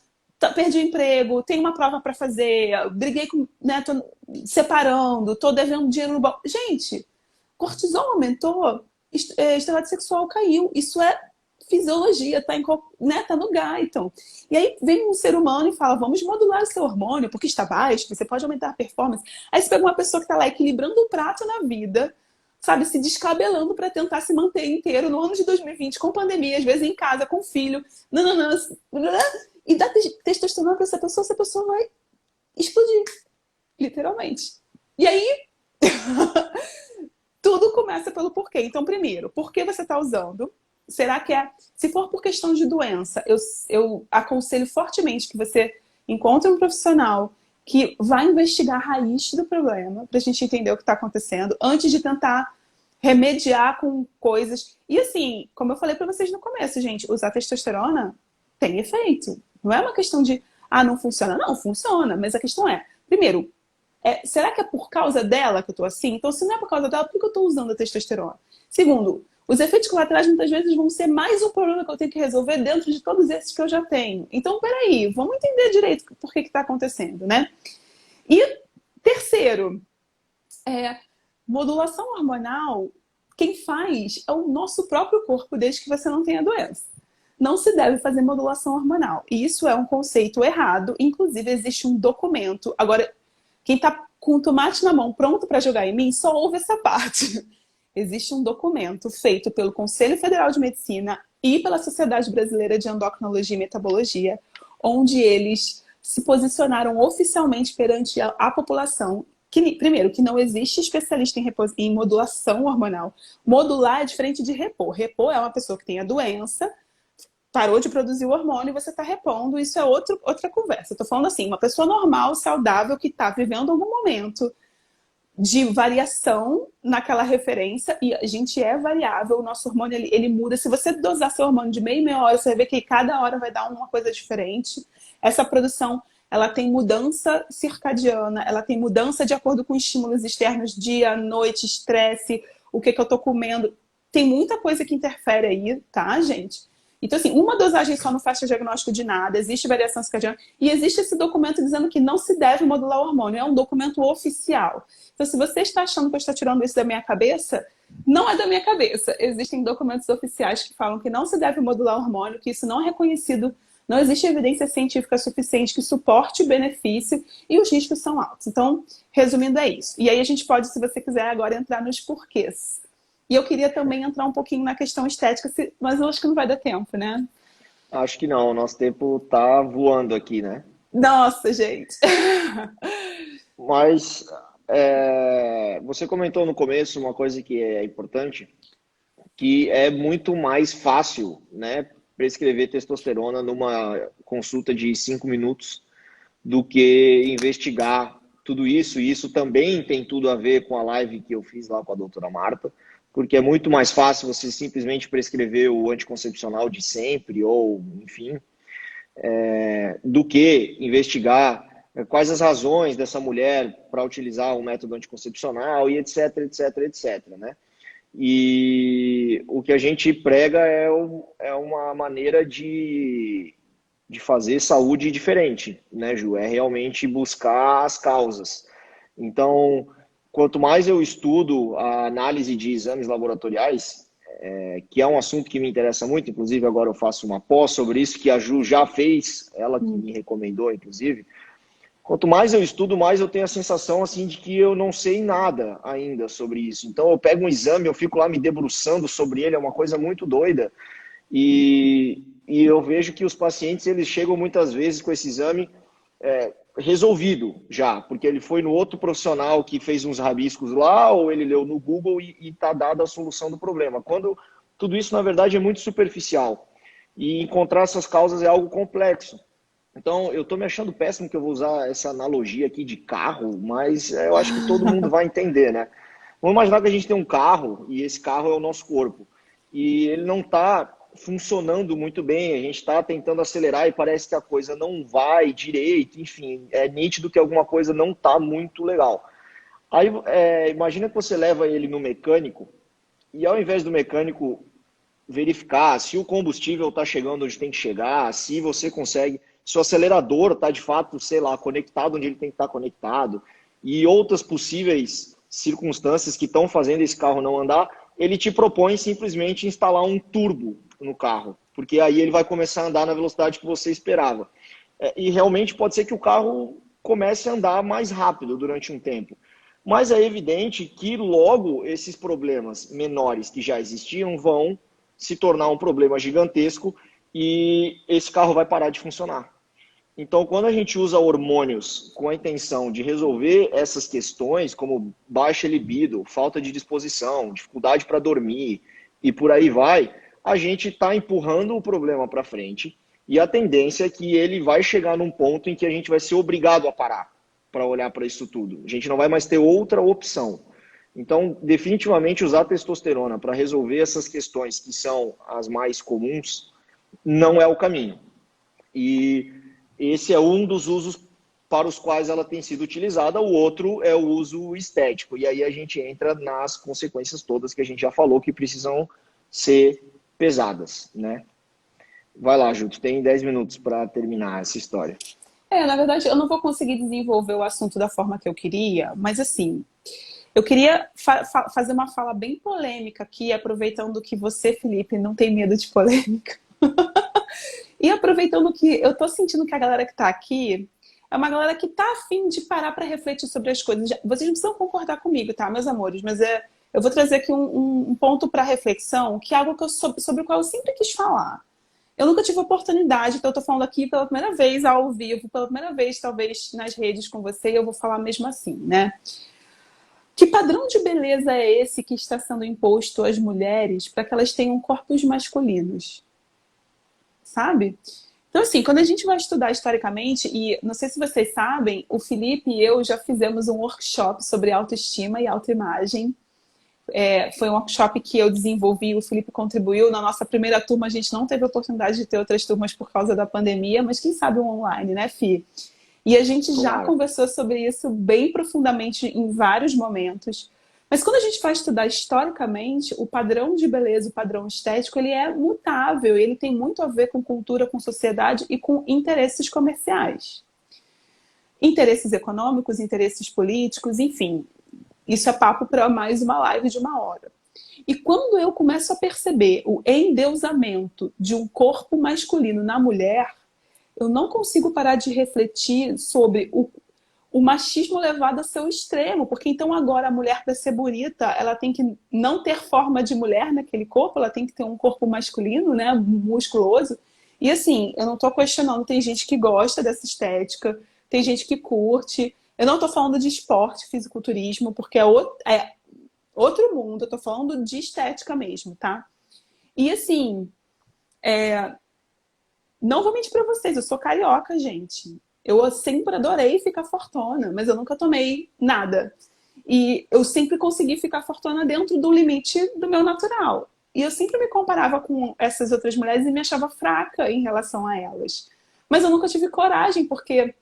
perdi o emprego, tenho uma prova para fazer, briguei com, né, tô separando, tô devendo dinheiro no banco. Gente, cortisol aumentou, esteroide sexual caiu. Isso é fisiologia, tá no Guyton. E aí vem um ser humano e fala, vamos modular o seu hormônio, porque está baixo, você pode aumentar a performance. Aí você pega uma pessoa que está lá equilibrando o prato na vida, sabe, se descabelando para tentar se manter inteiro no ano de 2020, com pandemia, às vezes em casa, com filho, e dá testosterona para essa pessoa vai explodir, literalmente. E aí, tudo começa pelo porquê. Então, primeiro, por que você está usando? será que é... Se for por questão de doença, eu aconselho fortemente que você encontre um profissional que vai investigar a raiz do problema, para a gente entender o que está acontecendo, antes de tentar remediar com coisas. E assim, como eu falei para vocês no começo, gente, usar testosterona tem efeito. Não é uma questão de, não funciona. Não, funciona. Mas a questão é, primeiro, será que é por causa dela que eu tô assim? Então, se não é por causa dela, por que eu tô usando a testosterona? Segundo, os efeitos colaterais muitas vezes vão ser mais um problema que eu tenho que resolver dentro de todos esses que eu já tenho. Então, peraí, vamos entender direito por que está acontecendo, né? E terceiro, modulação hormonal, quem faz é o nosso próprio corpo, desde que você não tenha doença. Não se deve fazer modulação hormonal. E isso é um conceito errado. Inclusive, existe um documento. Agora, quem está com o tomate na mão pronto para jogar em mim, só ouve essa parte. Existe um documento feito pelo Conselho Federal de Medicina e pela Sociedade Brasileira de Endocrinologia e Metabologia, onde eles se posicionaram oficialmente perante a população que, primeiro, que não existe especialista em modulação hormonal. Modular é diferente de repor. Repor é uma pessoa que tem a doença, parou de produzir o hormônio e você está repondo. Isso é outra conversa. Estou falando assim, uma pessoa normal, saudável, que está vivendo algum momento de variação naquela referência, e a gente é variável, o nosso hormônio ele muda. Se você dosar seu hormônio de meia hora, você vai ver que cada hora vai dar uma coisa diferente. Essa produção, ela tem mudança circadiana, ela tem mudança de acordo com estímulos externos, dia, noite, estresse, o que eu tô comendo. Tem muita coisa que interfere aí, tá, gente? Então, assim, uma dosagem só não faz diagnóstico de nada, existe variação circadiana, e existe esse documento dizendo que não se deve modular o hormônio, é um documento oficial. Então, se você está achando que eu estou tirando isso da minha cabeça, não é da minha cabeça. Existem documentos oficiais que falam que não se deve modular o hormônio, que isso não é reconhecido, não existe evidência científica suficiente que suporte o benefício e os riscos são altos. Então, resumindo, é isso. E aí a gente pode, se você quiser, agora entrar nos porquês. E eu queria também entrar um pouquinho na questão estética, mas eu acho que não vai dar tempo, né? Acho que não, o nosso tempo tá voando aqui, né? Nossa, gente! Mas você comentou no começo uma coisa que é importante, que é muito mais fácil, né, prescrever testosterona numa consulta de 5 minutos do que investigar tudo isso. E isso também tem tudo a ver com a live que eu fiz lá com a doutora Marta, porque é muito mais fácil você simplesmente prescrever o anticoncepcional de sempre, ou enfim, do que investigar quais as razões dessa mulher para utilizar um método anticoncepcional e etc, etc, etc, né? E o que a gente prega é uma maneira de fazer saúde diferente, né, Ju? É realmente buscar as causas. Então, quanto mais eu estudo a análise de exames laboratoriais, que é um assunto que me interessa muito, inclusive agora eu faço uma pós sobre isso, que a Ju já fez, ela que me recomendou, inclusive. Quanto mais eu estudo, mais eu tenho a sensação assim de que eu não sei nada ainda sobre isso. Então eu pego um exame, eu fico lá me debruçando sobre ele, é uma coisa muito doida. E eu vejo que os pacientes, eles chegam muitas vezes com esse exame resolvido já, porque ele foi no outro profissional que fez uns rabiscos lá, ou ele leu no Google e está dada a solução do problema. Quando tudo isso, na verdade, é muito superficial. E encontrar essas causas é algo complexo. Então, eu estou me achando péssimo que eu vou usar essa analogia aqui de carro, mas eu acho que todo mundo vai entender, né? Vamos imaginar que a gente tem um carro e esse carro é o nosso corpo. E ele não está funcionando muito bem, a gente está tentando acelerar e parece que a coisa não vai direito, enfim, é nítido que alguma coisa não está muito legal. Aí, imagina que você leva ele no mecânico e ao invés do mecânico verificar se o combustível está chegando onde tem que chegar, se você consegue, se o acelerador está de fato, sei lá, conectado onde ele tem que estar conectado e outras possíveis circunstâncias que estão fazendo esse carro não andar, ele te propõe simplesmente instalar um turbo no carro, porque aí ele vai começar a andar na velocidade que você esperava. E realmente pode ser que o carro comece a andar mais rápido durante um tempo. Mas é evidente que logo esses problemas menores que já existiam vão se tornar um problema gigantesco e esse carro vai parar de funcionar. Então, quando a gente usa hormônios com a intenção de resolver essas questões, como baixa libido, falta de disposição, dificuldade para dormir e por aí vai, a gente está empurrando o problema para frente e a tendência é que ele vai chegar num ponto em que a gente vai ser obrigado a parar para olhar para isso tudo. A gente não vai mais ter outra opção. Então, definitivamente, usar testosterona para resolver essas questões que são as mais comuns não é o caminho. E esse é um dos usos para os quais ela tem sido utilizada, o outro é o uso estético. E aí a gente entra nas consequências todas que a gente já falou que precisam ser pesadas, né? Vai lá, Ju, tu tem 10 minutos para terminar essa história. Na verdade, eu não vou conseguir desenvolver o assunto da forma que eu queria, mas assim, eu queria fazer uma fala bem polêmica aqui, aproveitando que você, Felipe, não tem medo de polêmica. E aproveitando que eu tô sentindo que a galera que tá aqui é uma galera que tá afim de parar para refletir sobre as coisas. Vocês não precisam concordar comigo, tá, meus amores? Mas eu vou trazer aqui um ponto para reflexão, que é algo que sobre o qual eu sempre quis falar. Eu nunca tive oportunidade, então eu tô falando aqui pela primeira vez ao vivo, pela primeira vez, talvez, nas redes com você, e eu vou falar mesmo assim, né? Que padrão de beleza é esse que está sendo imposto às mulheres para que elas tenham corpos masculinos? Sabe? Então, assim, quando a gente vai estudar historicamente, e não sei se vocês sabem, o Felipe e eu já fizemos um workshop sobre autoestima e autoimagem. Foi um workshop que eu desenvolvi, o Felipe contribuiu. Na nossa primeira turma, a gente não teve a oportunidade de ter outras turmas por causa da pandemia, mas quem sabe um online, né, Fi? E a gente já conversou sobre isso bem profundamente em vários momentos. Mas quando a gente vai estudar historicamente, o padrão de beleza, o padrão estético, ele é mutável. Ele tem muito a ver com cultura, com sociedade e com interesses comerciais. Interesses econômicos, interesses políticos, enfim. Isso é papo para mais uma live de 1 hora. E quando eu começo a perceber o endeusamento de um corpo masculino na mulher, eu não consigo parar de refletir sobre o machismo levado a seu extremo, porque então agora a mulher, para ser bonita, ela tem que não ter forma de mulher naquele corpo, ela tem que ter um corpo masculino, né, musculoso. E assim, eu não estou questionando, tem gente que gosta dessa estética, tem gente que curte. Eu não estou falando de esporte, fisiculturismo, porque é outro mundo, eu estou falando de estética mesmo, tá? E assim, não vou mentir para vocês, eu sou carioca, gente. Eu sempre adorei ficar fortona, mas eu nunca tomei nada. E eu sempre consegui ficar fortona dentro do limite do meu natural. E eu sempre me comparava com essas outras mulheres e me achava fraca em relação a elas. Mas eu nunca tive coragem, porque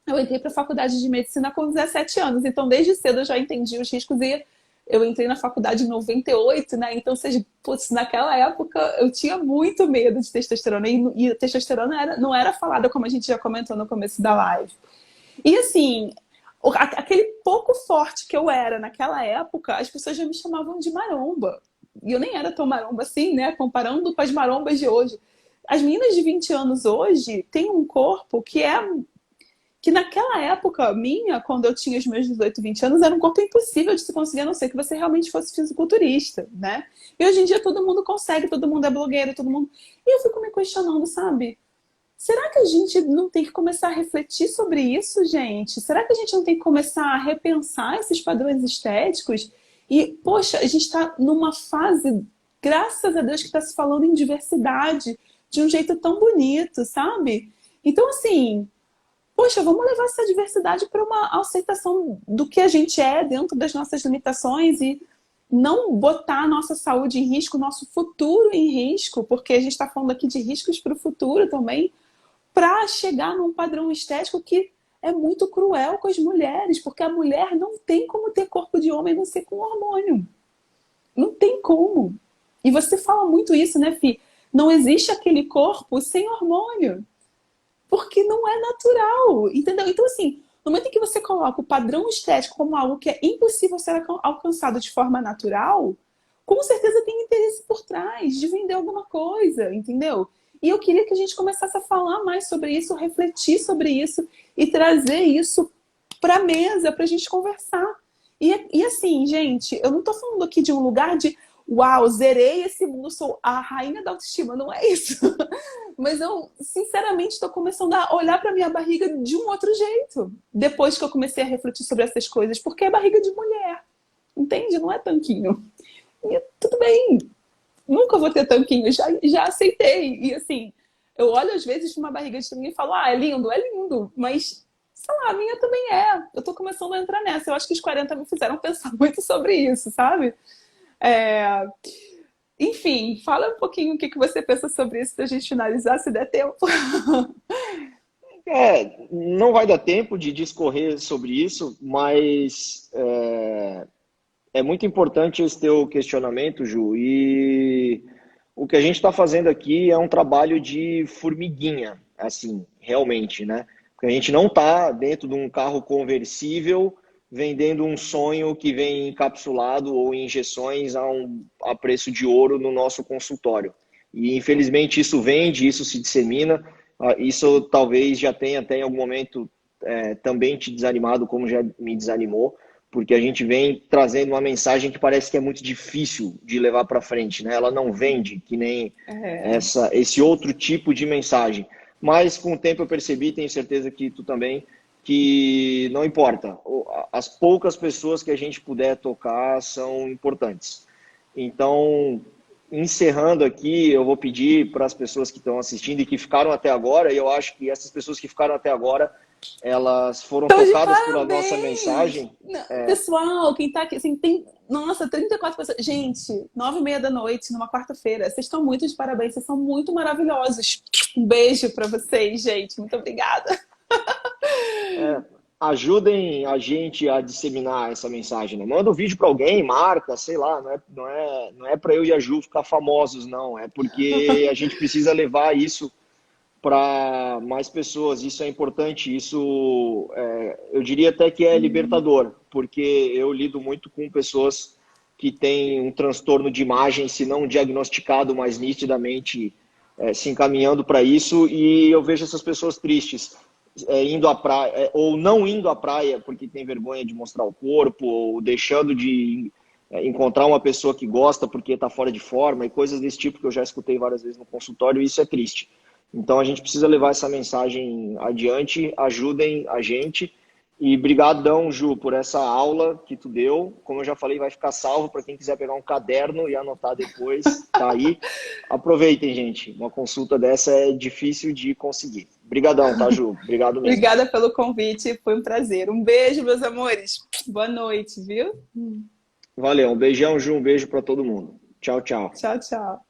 eu entrei para a faculdade de medicina com 17 anos. Então, desde cedo eu já entendi os riscos e eu entrei na faculdade em 98, né? Então, naquela época eu tinha muito medo de testosterona. E testosterona não era falada, como a gente já comentou no começo da live. E assim, aquele pouco forte que eu era naquela época, as pessoas já me chamavam de maromba. E eu nem era tão maromba assim, né? Comparando com as marombas de hoje. As meninas de 20 anos hoje têm um corpo que naquela época minha, quando eu tinha os meus 18, 20 anos, era um corpo impossível de se conseguir, a não ser que você realmente fosse fisiculturista, né? E hoje em dia todo mundo consegue, todo mundo é blogueiro, todo mundo... E eu fico me questionando, sabe? Será que a gente não tem que começar a refletir sobre isso, gente? Será que a gente não tem que começar a repensar esses padrões estéticos? E, poxa, a gente está numa fase, graças a Deus, que está se falando em diversidade de um jeito tão bonito, sabe? Então, assim... Poxa, vamos levar essa diversidade para uma aceitação do que a gente é dentro das nossas limitações e não botar a nossa saúde em risco, nosso futuro em risco, porque a gente está falando aqui de riscos para o futuro também, para chegar num padrão estético que é muito cruel com as mulheres, porque a mulher não tem como ter corpo de homem a não ser com hormônio. Não tem como. E você fala muito isso, né, Fih? Não existe aquele corpo sem hormônio. Porque não é natural, entendeu? Então, assim, no momento em que você coloca o padrão estético como algo que é impossível ser alcançado de forma natural, com certeza tem interesse por trás de vender alguma coisa, entendeu? E eu queria que a gente começasse a falar mais sobre isso, refletir sobre isso e trazer isso para a mesa, para a gente conversar. E assim, gente, eu não estou falando aqui de um lugar de uau, zerei esse mundo, sou a rainha da autoestima, não é isso. Mas eu, sinceramente, estou começando a olhar para minha barriga de um outro jeito. Depois que eu comecei a refletir sobre essas coisas. Porque é barriga de mulher. Entende? Não é tanquinho. E tudo bem. nunca vou ter tanquinho, já aceitei. E assim, eu olho às vezes pra uma barriga de tanquinho e falo, é lindo, mas sei lá, a minha também é. Eu tô começando a entrar nessa. Eu acho que os 40 me fizeram pensar muito sobre isso, sabe? É... Enfim, fala um pouquinho o que você pensa sobre isso pra gente finalizar, se der tempo. Não vai dar tempo de discorrer sobre isso, mas é muito importante esse teu questionamento, Ju, e o que a gente está fazendo aqui é um trabalho de formiguinha, assim, realmente, né? Porque a gente não está dentro de um carro conversível vendendo um sonho que vem encapsulado ou em injeções a preço de ouro no nosso consultório. E infelizmente isso vende, isso se dissemina, isso talvez já tenha até em algum momento também te desanimado, como já me desanimou, porque a gente vem trazendo uma mensagem que parece que é muito difícil de levar para frente, né? Ela não vende que nem esse outro tipo de mensagem. Mas com o tempo eu percebi, tenho certeza que tu também, que não importa. As poucas pessoas que a gente puder tocar são importantes. Então, encerrando aqui, eu vou pedir para as pessoas que estão assistindo e que ficaram até agora, e eu acho que essas pessoas que ficaram até agora, elas foram Então, de tocadas por a nossa parabéns! mensagem. Pessoal, quem tá aqui, assim, tem, nossa, 34 pessoas. Gente, 9h30 da noite, numa quarta-feira. Vocês estão muito de parabéns, vocês são muito maravilhosos. Um beijo pra vocês, gente. Muito obrigada. Ajudem a gente a disseminar essa mensagem, né? Manda um vídeo para alguém, marca, sei lá, não é para eu e a Ju ficar famosos, não. É porque a gente precisa levar isso para mais pessoas. Isso é importante. Isso, eu diria até que é libertador, porque eu lido muito com pessoas que têm um transtorno de imagem, se não diagnosticado mais nitidamente, se encaminhando para isso, e eu vejo essas pessoas tristes. Indo à praia, ou não indo à praia porque tem vergonha de mostrar o corpo, ou deixando de encontrar uma pessoa que gosta porque está fora de forma, e coisas desse tipo que eu já escutei várias vezes no consultório, e isso é triste. Então a gente precisa levar essa mensagem adiante, ajudem a gente. E brigadão, Ju, por essa aula que tu deu. Como eu já falei, vai ficar salvo para quem quiser pegar um caderno e anotar depois. Tá aí. Aproveitem, gente. Uma consulta dessa é difícil de conseguir. Brigadão, tá, Ju? Obrigado mesmo. Obrigada pelo convite, foi um prazer. Um beijo, meus amores. Boa noite, viu? Valeu. Um beijão, Ju. Um beijo para todo mundo. Tchau, tchau. Tchau, tchau.